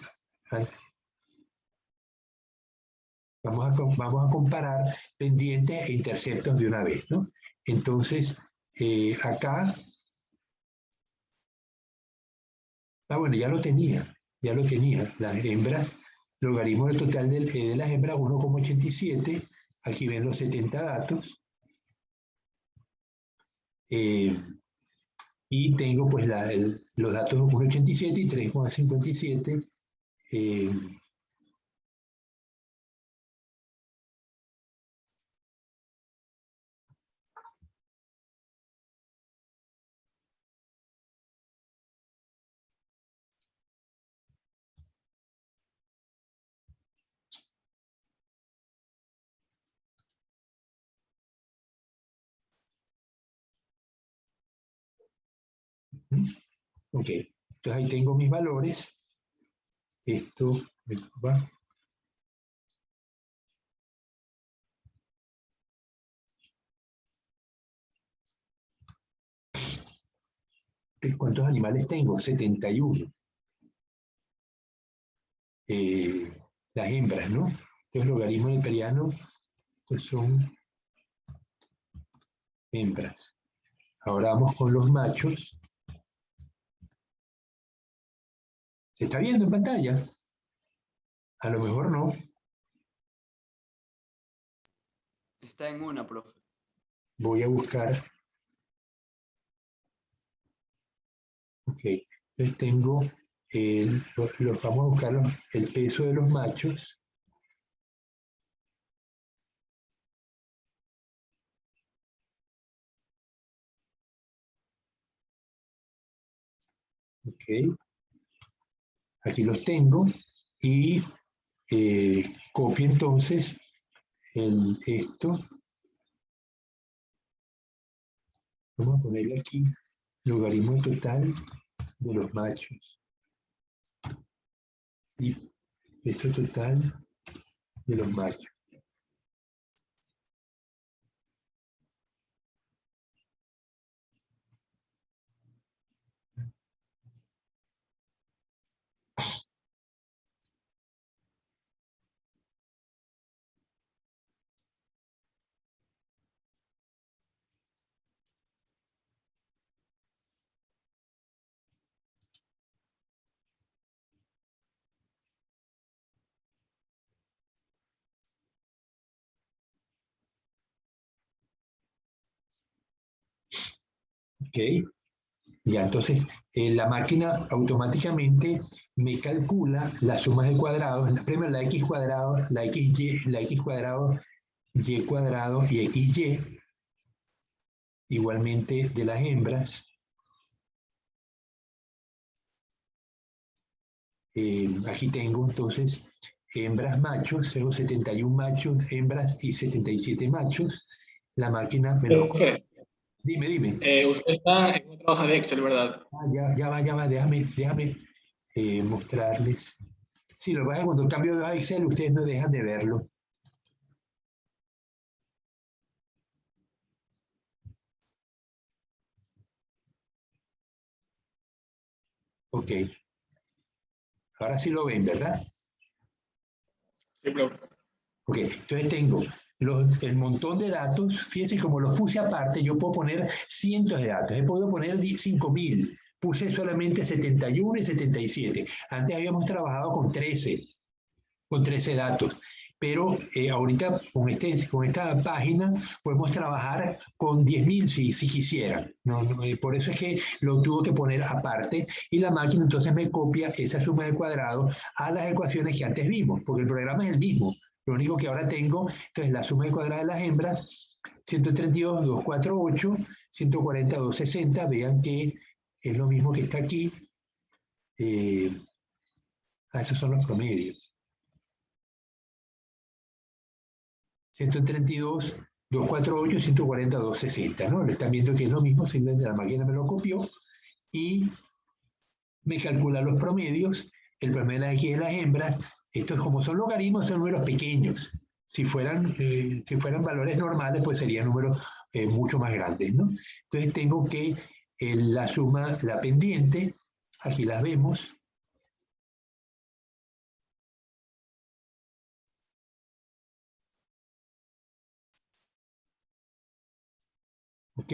Speaker 1: Vamos a comparar pendientes e interceptos de una vez, ¿no? Entonces, acá... bueno, ya lo tenía. Las hembras, logaritmo del total de las hembras, 1,87. Aquí ven los 70 datos. Y tengo pues los datos 1,87 y 3,57. Ok, entonces ahí tengo mis valores. Esto va. ¿Cuántos animales tengo? 71. Las hembras, ¿no? Entonces, logaritmo neperiano, pues son hembras. Ahora vamos con los machos. ¿Se está viendo en pantalla? A lo mejor no.
Speaker 4: Está en una, profe.
Speaker 1: Voy a buscar. Ok. Entonces tengo, vamos a buscar el peso de los machos. Ok. Aquí los tengo y copio entonces esto. Vamos a ponerle aquí logaritmo total de los machos y peso total de los machos. Ok, ya entonces la máquina automáticamente me calcula las sumas de cuadrados, primero la x cuadrado, la x cuadrado, y cuadrado y xy, igualmente de las hembras. Aquí tengo entonces hembras machos, tengo 71 machos, hembras y 77 machos. la máquina me lo...
Speaker 2: Profe,
Speaker 1: Dime, dime.
Speaker 2: usted está en una hoja de Excel, ¿verdad?
Speaker 1: Ya va, déjame mostrarles. Sí, lo que pasa es que cuando cambio de hoja de Excel, ustedes no dejan de verlo. Ok. Ahora sí lo ven, ¿verdad?
Speaker 2: Sí, profe.
Speaker 1: Ok, entonces tengo el montón de datos. Fíjense, como los puse aparte, yo puedo poner cientos de datos. He podido poner 5.000. Puse solamente 71 y 77. Antes habíamos trabajado con 13 datos. Pero ahorita con esta página podemos trabajar con 10.000 si quisieran. Por eso es que lo tuve que poner aparte y la máquina entonces me copia esa suma de cuadrados a las ecuaciones que antes vimos, porque el programa es el mismo. Lo único que ahora tengo, entonces la suma de cuadrados de las hembras, 132, 248, 140, 260. Vean que es lo mismo que está aquí. Esos son los promedios. 132, 248, 140, 260, ¿no? Le están viendo que es lo mismo, simplemente la máquina me lo copió y me calcula los promedios, el promedio de las X de las hembras. Estos, como son logaritmos, son números pequeños. Si fueran valores normales, pues serían números mucho más grandes, ¿no? Entonces tengo que la suma, la pendiente, aquí las vemos. ¿Ok?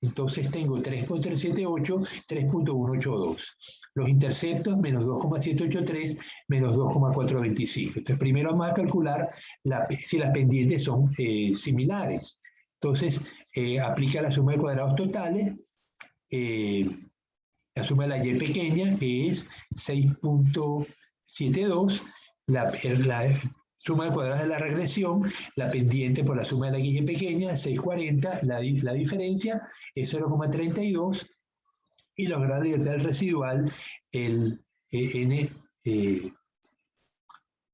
Speaker 1: Entonces tengo 3.378, 3.182. Los interceptos, menos 2,783, menos 2,425. Entonces primero vamos a calcular si las pendientes son similares. Entonces aplica la suma de cuadrados totales, la suma de la y pequeña, que es 6.72, la suma de cuadrados de la regresión, la pendiente por la suma de la y pequeña, 640, la diferencia es 0,32, y lograr la libertad del residual, el n,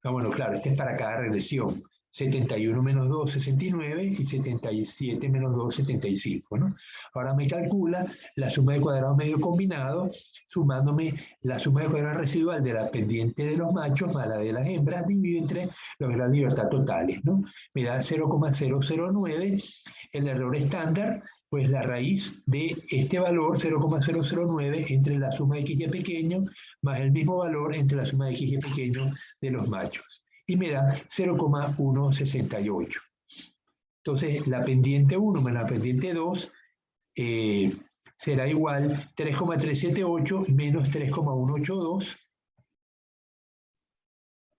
Speaker 1: bueno, claro, este es para cada regresión, 71 menos 2, 69, y 77 menos 2, 75, ¿no? Ahora me calcula la suma de cuadrados medio combinados, sumándome la suma de cuadrados residual de la pendiente de los machos más la de las hembras, dividido entre lograr libertad totales, ¿no? Me da 0,009, el error estándar, pues la raíz de este valor, 0,009, entre la suma de XY pequeño más el mismo valor entre la suma de XY pequeño de los machos. Y me da 0,168. Entonces, la pendiente 1 más la pendiente 2 será igual 3,378 menos 3,182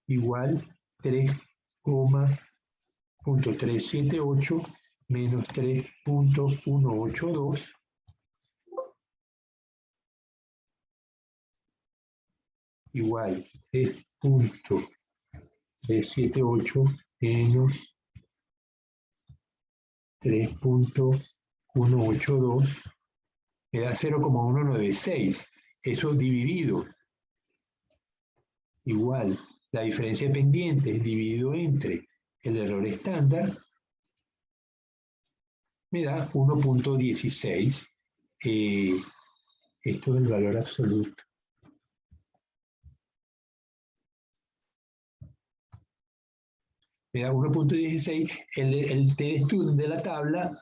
Speaker 1: igual 3,378 menos 3,182 igual 3,378 menos 3,182 me da 0,196. Eso dividido igual la diferencia de pendientes dividido entre el error estándar me da 1,16. Esto es el valor absoluto. Me da 1,16. El t-de-student de la tabla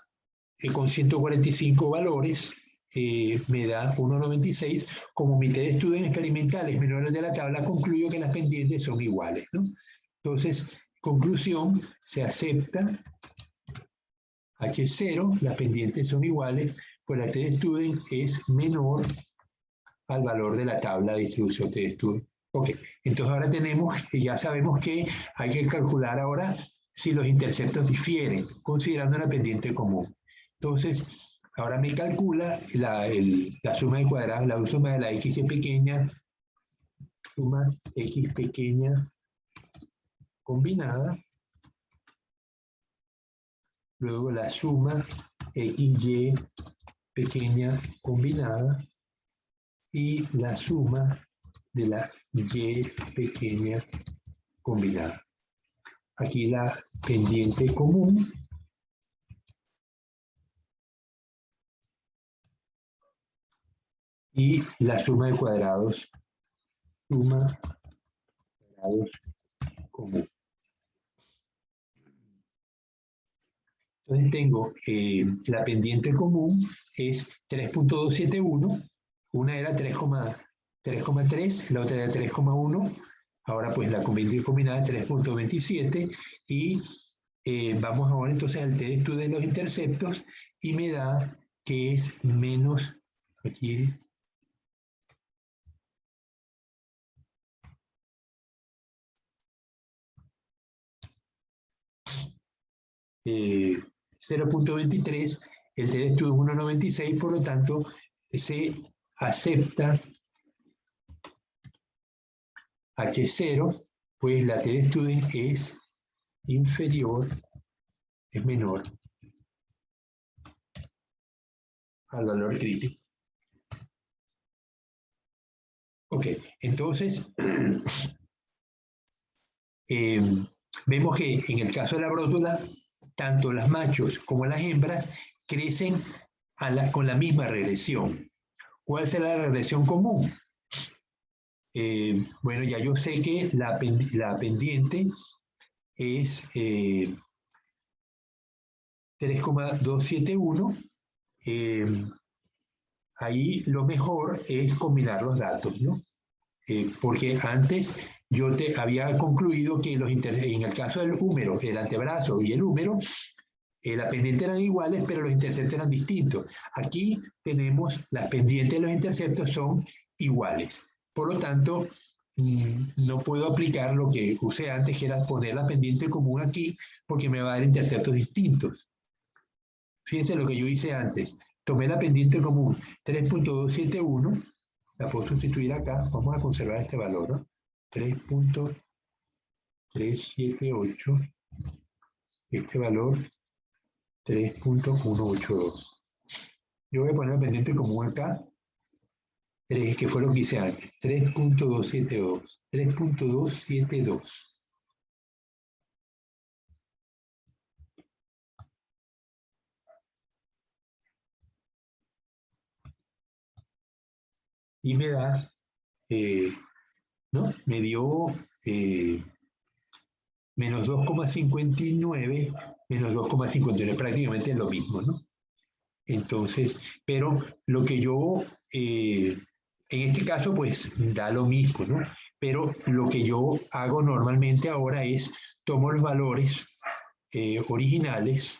Speaker 1: con 145 valores me da 1,96. Como mi t-de-student experimental es menor al de la tabla, concluyo que las pendientes son iguales, ¿no? Entonces, conclusión, se acepta H0, las pendientes son iguales, pues la t-de-student es menor al valor de la tabla de distribución t-de-student. Ok, entonces ahora ya sabemos que hay que calcular ahora si los interceptos difieren, considerando una pendiente común. Entonces, ahora me calcula la suma de cuadrados, la suma de la x pequeña, suma x pequeña combinada, luego la suma xy pequeña combinada y la suma de la y pequeña combinada. Aquí la pendiente común y la suma de cuadrados, común. Entonces tengo la pendiente común es 3.271, una era 3,3, la otra era 3,1, ahora pues la pendiente combinada es 3.27 y vamos ahora entonces al t de estudio de los interceptos y me da que es menos, aquí 0.23, el t de estudio es 1.96, por lo tanto se acepta H0, pues la t de estudio es inferior, es menor al valor crítico. Ok, entonces vemos que en el caso de la brótula, tanto las machos como las hembras crecen con la misma regresión. ¿Cuál será la regresión común? Bueno, ya yo sé que la pendiente es 3,271. Ahí lo mejor es combinar los datos, ¿no? Porque antes yo había concluido que en el caso del húmero, el antebrazo y el húmero, las pendientes eran iguales, pero los interceptos eran distintos. Aquí tenemos las pendientes de los interceptos son iguales. Por lo tanto, no puedo aplicar lo que usé antes, que era poner la pendiente común aquí, porque me va a dar interceptos distintos. Fíjense lo que yo hice antes. Tomé la pendiente común 3.271, la puedo sustituir acá, vamos a conservar este valor, ¿no? 3.378, este valor 3.182. Yo voy a poner la pendiente común acá, que fue lo que hice antes, 3.272, 3.272. Y me da, ¿no? Me dio menos 2,59, menos 2,59, prácticamente es lo mismo, ¿no? Entonces, pero lo que yo, en este caso, pues da lo mismo, ¿no? Pero lo que yo hago normalmente ahora es, tomo los valores originales,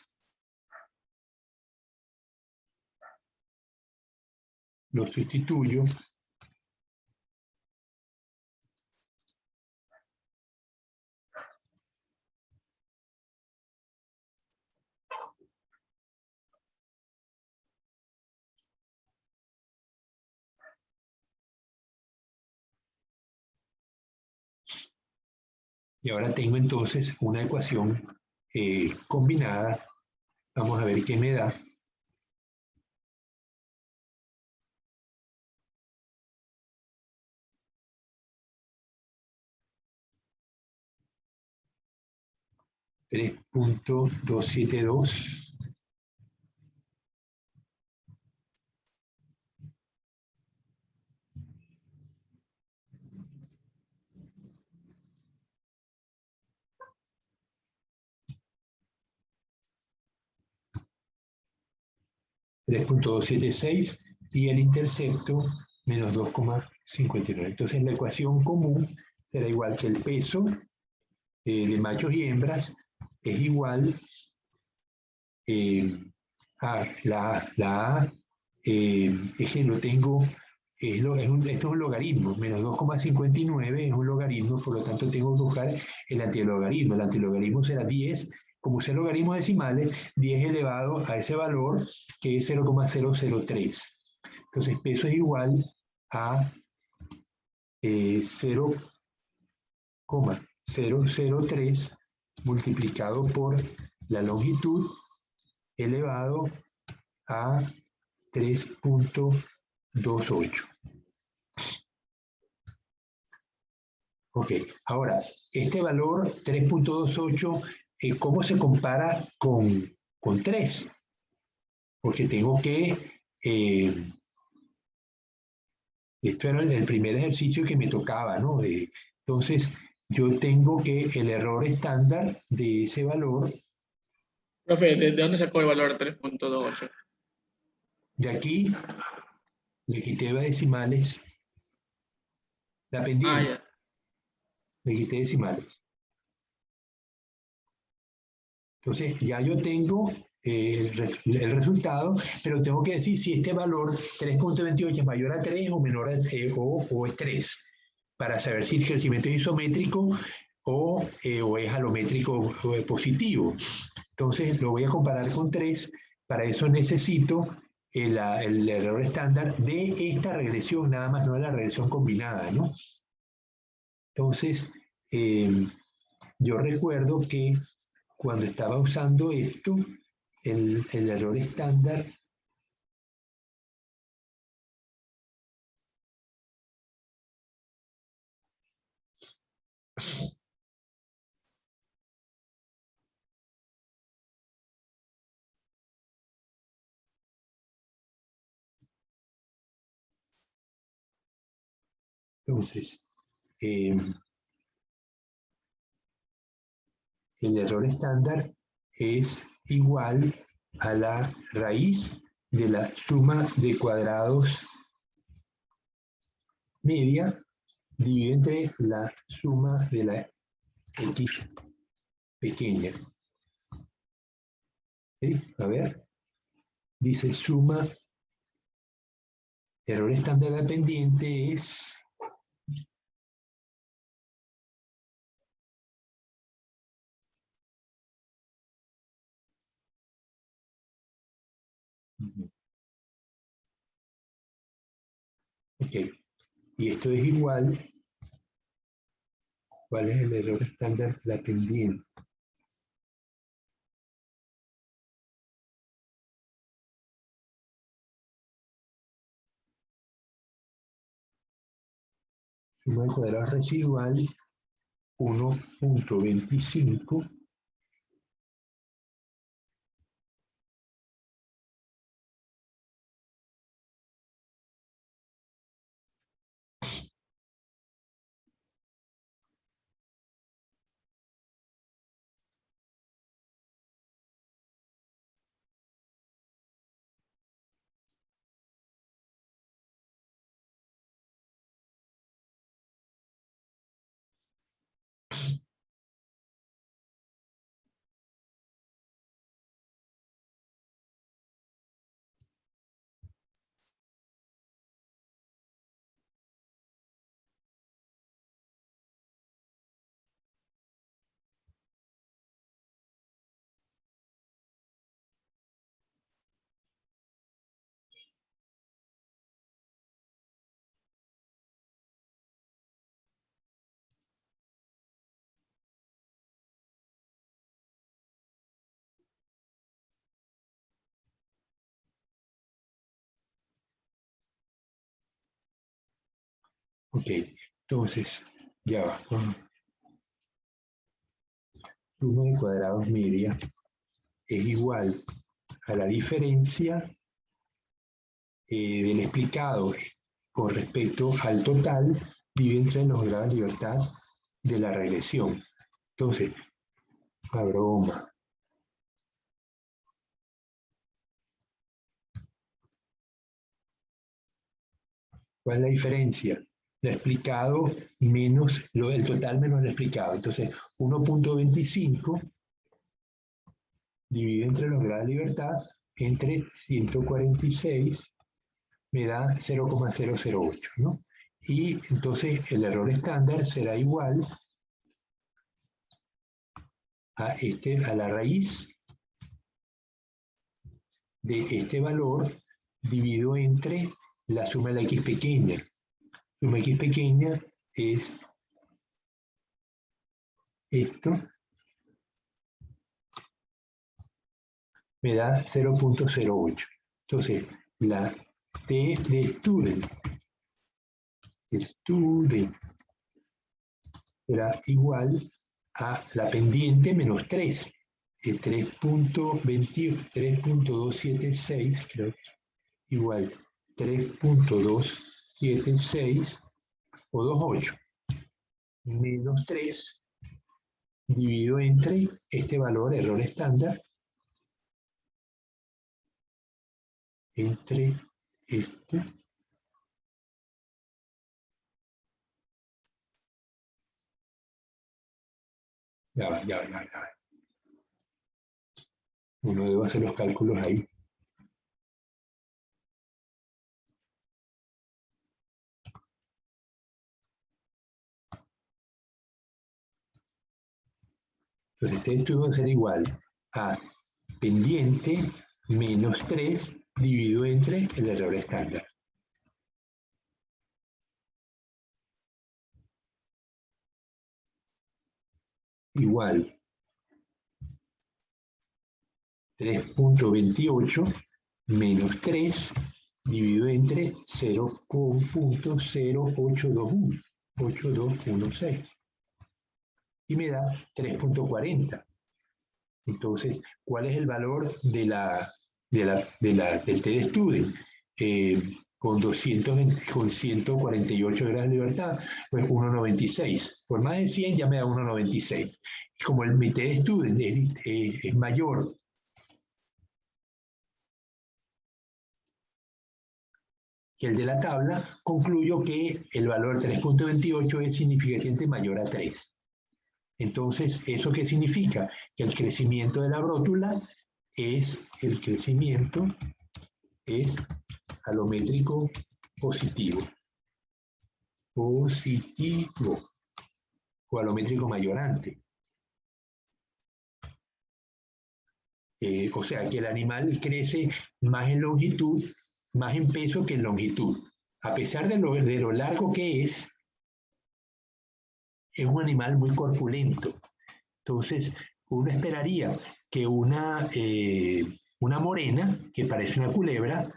Speaker 1: los sustituyo, y ahora tengo entonces una ecuación combinada. Vamos a ver qué me da. .272 3.276 y el intercepto menos 2,59. Entonces la ecuación común será igual que el peso de machos y hembras es igual a la A, es que lo tengo, esto es un logaritmo, menos 2,59 es un logaritmo, por lo tanto tengo que buscar el antilogaritmo. El antilogaritmo será 10, como usé logaritmos decimales, 10 elevado a ese valor que es 0,003. Entonces peso es igual a 0,003 multiplicado por la longitud elevado a 3.28. Ok, ahora, este valor 3.28, ¿cómo se compara con 3? Porque tengo que Esto era el primer ejercicio que me tocaba, ¿no? Entonces, yo tengo que el error estándar de ese valor,
Speaker 2: Profe, ¿de dónde sacó el valor 3.28?
Speaker 1: de aquí, le quité decimales, la
Speaker 2: Ah,
Speaker 1: pendiente,
Speaker 2: ya.
Speaker 1: le quité decimales. Entonces, ya yo tengo el resultado, pero tengo que decir si este valor 3.28 es mayor a 3 o menor a, o es 3, para saber si el crecimiento es isométrico o es alométrico positivo. Entonces, lo voy a comparar con 3. Para eso necesito el error estándar de esta regresión, nada más, no de la regresión combinada, ¿no? Entonces, yo recuerdo que cuando estaba usando esto, el error estándar entonces, el error estándar es igual a la raíz de la suma de cuadrados media dividido entre la suma de la x pequeña. ¿Sí? A ver, dice suma, error estándar dependiente es ok, y esto es igual, ¿cuál es el error estándar de la pendiente? Suma de cuadrados residual 1.25 Ok, entonces, ya va. Suma de cuadrados media es igual a la diferencia del explicado con respecto al total dividido entre los grados de libertad de la regresión. Entonces, a broma. ¿Cuál es la diferencia? Lo explicado menos, el total menos el explicado. Entonces, 1.25 dividido entre los grados de libertad entre 146 me da 0,008, ¿no? Y entonces el error estándar será igual a la raíz de este valor dividido entre la suma de la x pequeña. Suma x pequeña es esto, me da 0.08. Entonces, la T de student será igual a la pendiente menos 3, 3.276, creo, igual 3.2 7, 6 o 2, 8. Menos 3 dividido entre este valor, error estándar, entre este. Ya va. Uno debe hacer los cálculos ahí. Entonces, esto va a ser igual a pendiente menos 3 dividido entre el error estándar. Igual 3.28 menos 3 dividido entre 0.0821, y me da 3.40. Entonces, ¿cuál es el valor del t student? Con 148 grados de libertad, pues 1.96. Por más de 100 ya me da 1.96. Como mi t student es mayor que el de la tabla, concluyo que el valor 3.28 es significativamente mayor a 3. Entonces, ¿eso qué significa? Que el crecimiento de la brótula es alométrico positivo. O alométrico mayorante. O sea, que el animal crece más en longitud, más en peso que en longitud. A pesar de lo largo que es un animal muy corpulento. Entonces, uno esperaría que una morena, que parece una culebra,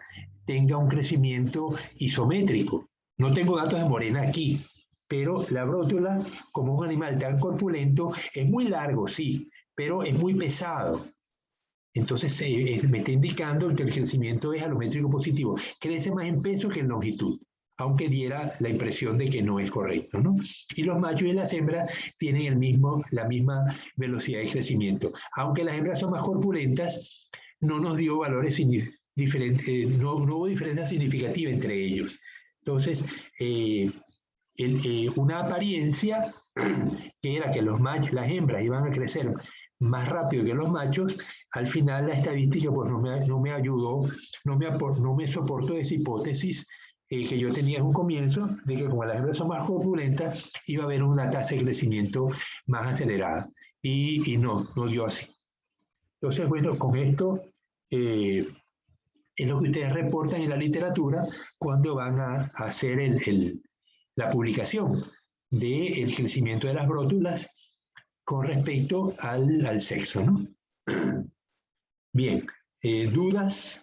Speaker 1: tenga un crecimiento isométrico. No tengo datos de morena aquí, pero la brótula, como un animal tan corpulento, es muy largo, sí, pero es muy pesado. Entonces, me está indicando que el crecimiento es alométrico positivo. Crece más en peso que en longitud, aunque diera la impresión de que no es correcto, ¿no? Y los machos y las hembras tienen la misma velocidad de crecimiento. Aunque las hembras son más corpulentas, no nos dio valores diferentes, no hubo diferencia significativa entre ellos. Entonces, una apariencia que era que las hembras iban a crecer más rápido que los machos, al final la estadística pues no me ayudó, no me soportó esa hipótesis que yo tenía en un comienzo, de que como las hembras son más corpulentas, iba a haber una tasa de crecimiento más acelerada. Y no dio así. Entonces, bueno, con esto es lo que ustedes reportan en la literatura cuando van a hacer la publicación del crecimiento de las brótulas con respecto al sexo, ¿no? Bien, ¿dudas?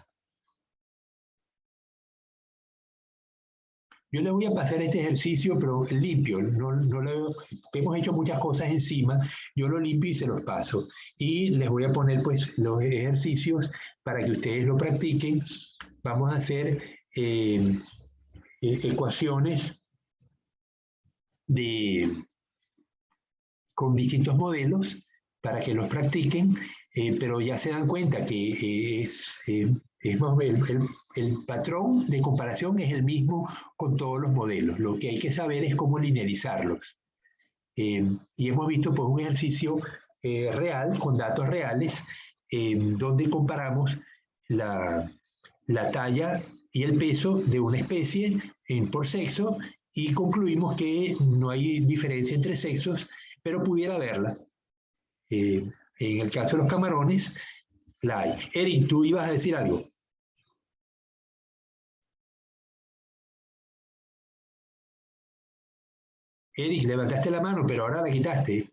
Speaker 1: Yo les voy a pasar este ejercicio, pero limpio. Hemos hecho muchas cosas encima, yo lo limpio y se los paso. Y les voy a poner pues los ejercicios para que ustedes lo practiquen. Vamos a hacer ecuaciones con distintos modelos para que los practiquen, pero ya se dan cuenta que el patrón de comparación es el mismo con todos los modelos. Lo que hay que saber es cómo linearizarlos. Y hemos visto pues, un ejercicio real, con datos reales, donde comparamos la talla y el peso de una especie por sexo y concluimos que no hay diferencia entre sexos, pero pudiera haberla. En el caso de los camarones, la hay. Eric, tú ibas a decir algo. Eric, levantaste la mano, pero ahora la quitaste.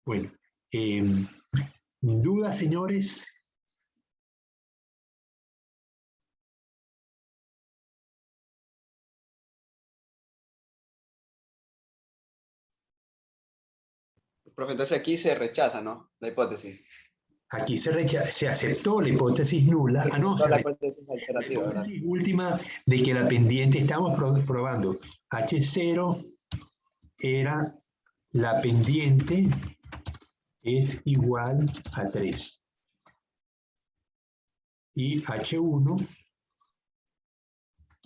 Speaker 1: Bueno, ¿dudas, señores?
Speaker 4: Profe, entonces aquí se rechaza, ¿no? La hipótesis.
Speaker 1: Aquí se aceptó la hipótesis nula. Ah, no,
Speaker 5: la hipótesis
Speaker 1: la
Speaker 5: alternativa, ¿verdad?
Speaker 1: hipótesis última de que la pendiente, estamos probando, H0 era la pendiente es igual a 3. Y H1,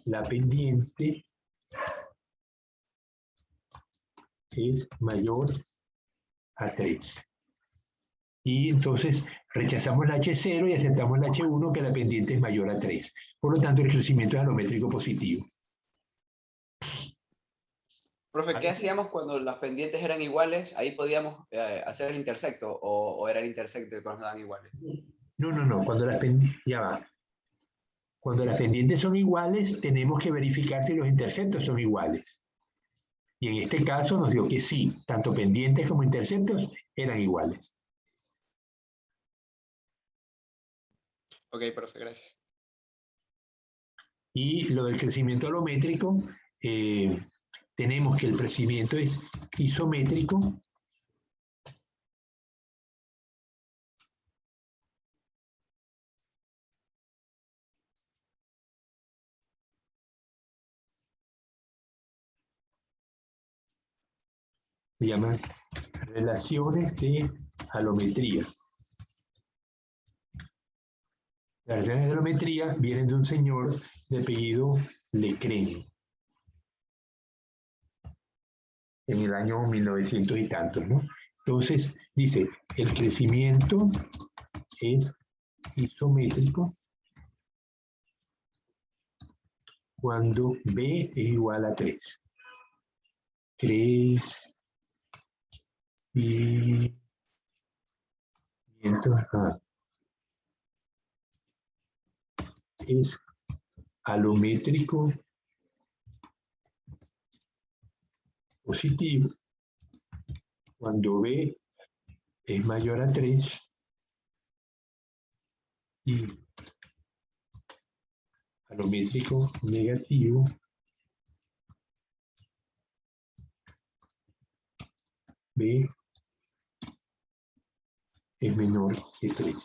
Speaker 1: la pendiente es mayor a 3. Y entonces rechazamos la H0 y aceptamos la H1, que la pendiente es mayor a 3. Por lo tanto, el crecimiento es alométrico positivo.
Speaker 4: Profe, ¿qué hacíamos cuando las pendientes eran iguales? ¿Ahí podíamos hacer el intersecto o era el intersecto que nos daban iguales?
Speaker 1: No. Cuando las pendientes son iguales, tenemos que verificar si los intersectos son iguales. Y en este caso nos dio que sí, tanto pendientes como intersectos eran iguales.
Speaker 4: Ok, profe, gracias.
Speaker 1: Y lo del crecimiento alométrico, tenemos que el crecimiento es isométrico. Se llaman relaciones de alometría. Las relaciones de alometría vienen de un señor de apellido Lecrén, en el año 1900 y tantos, ¿no? Entonces, dice, el crecimiento es isométrico cuando B es igual a 3. Es alométrico positivo cuando B es mayor a 3 y alométrico negativo B es menor que 3.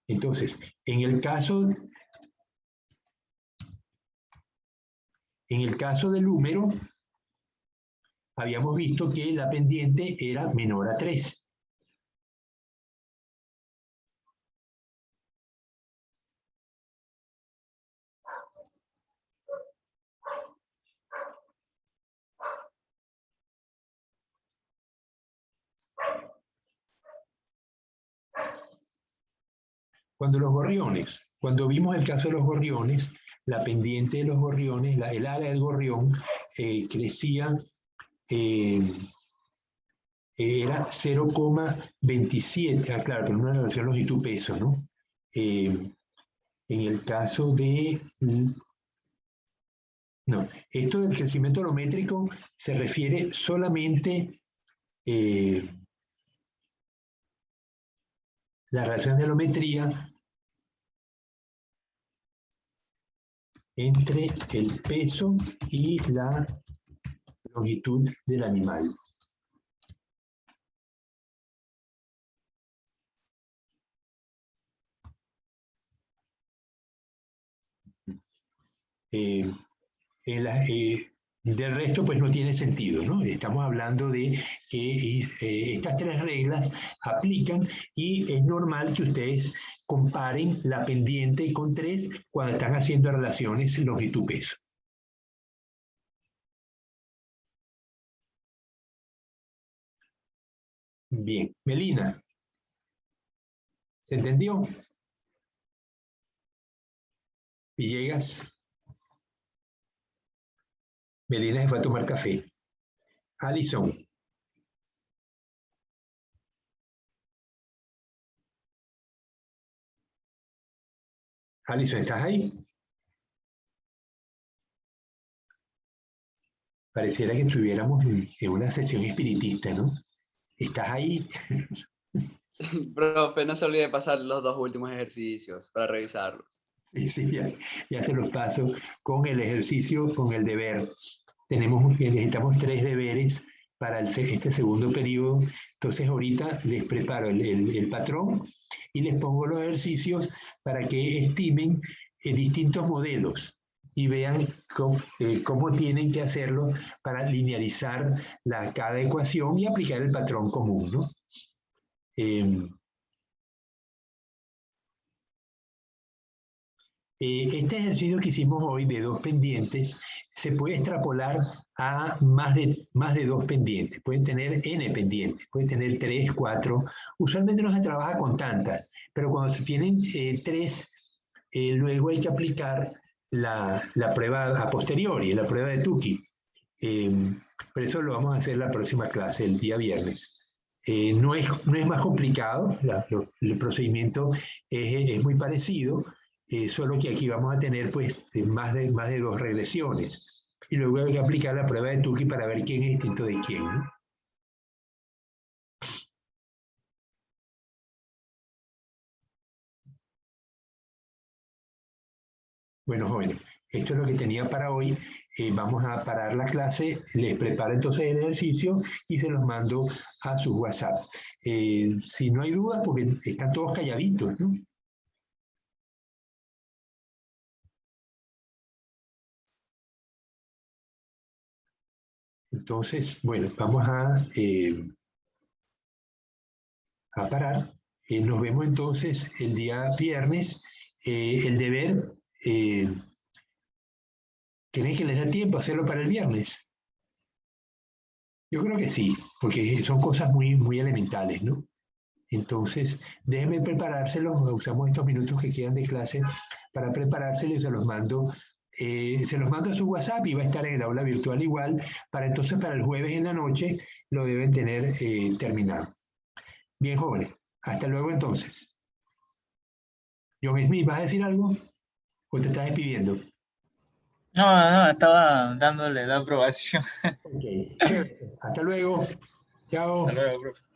Speaker 1: Entonces, en el caso del húmero, habíamos visto que la pendiente era menor a 3. Cuando vimos el caso de los gorriones, la pendiente de los gorriones, el ala del gorrión, crecía, era 0,27, claro, pero una relación longitud-peso, ¿no? En el caso de... No, esto del crecimiento alométrico se refiere solamente la relación de alometría entre el peso y la longitud del animal. Del resto, pues no tiene sentido, ¿no? Estamos hablando de que estas tres reglas aplican y es normal que ustedes comparen la pendiente con 3 cuando están haciendo relaciones longitud-peso. Bien, Melina, ¿se entendió? Villegas. Melina se fue a tomar café. Alison. Alison, ¿estás ahí? Pareciera que estuviéramos en una sesión espiritista, ¿no? ¿Estás ahí?
Speaker 4: Profe, no se olvide pasar los 2 últimos ejercicios para revisarlos.
Speaker 1: Sí, ya se los paso con el ejercicio, con el deber. Necesitamos 3 deberes para este segundo periodo. Entonces ahorita les preparo el patrón y les pongo los ejercicios para que estimen distintos modelos y vean cómo tienen que hacerlo para linearizar cada ecuación y aplicar el patrón común, ¿no? Este ejercicio que hicimos hoy de 2 pendientes se puede extrapolar a más de 2 pendientes. Pueden tener n pendientes, pueden tener 3, 4. Usualmente no se trabaja con tantas, pero cuando se tienen 3, luego hay que aplicar la prueba a posteriori, la prueba de Tukey. Pero eso lo vamos a hacer la próxima clase, el día viernes. No es más complicado, el procedimiento es muy parecido, solo que aquí vamos a tener pues más de 2 regresiones. Y luego hay que aplicar la prueba de Tukey para ver quién es distinto de quién, ¿no? Bueno, jóvenes, esto es lo que tenía para hoy. Vamos a parar la clase, les preparo entonces el ejercicio y se los mando a su WhatsApp. Si no hay dudas, porque están todos calladitos, ¿no? Entonces, bueno, vamos a parar. Nos vemos entonces el día viernes. El deber, ¿creen que les da tiempo hacerlo para el viernes? Yo creo que sí, porque son cosas muy elementales, ¿no? Entonces, déjenme preparárselo, usamos estos minutos que quedan de clase para preparárselo y se los mando a su WhatsApp y va a estar en el aula virtual igual, entonces para el jueves en la noche lo deben tener terminado. Bien, jóvenes, hasta luego entonces. John Smith, ¿vas a decir algo? ¿O te estás despidiendo?
Speaker 5: No, estaba dándole la aprobación.
Speaker 1: Ok, chévere. Hasta luego. Chao.
Speaker 5: Hasta luego, profe.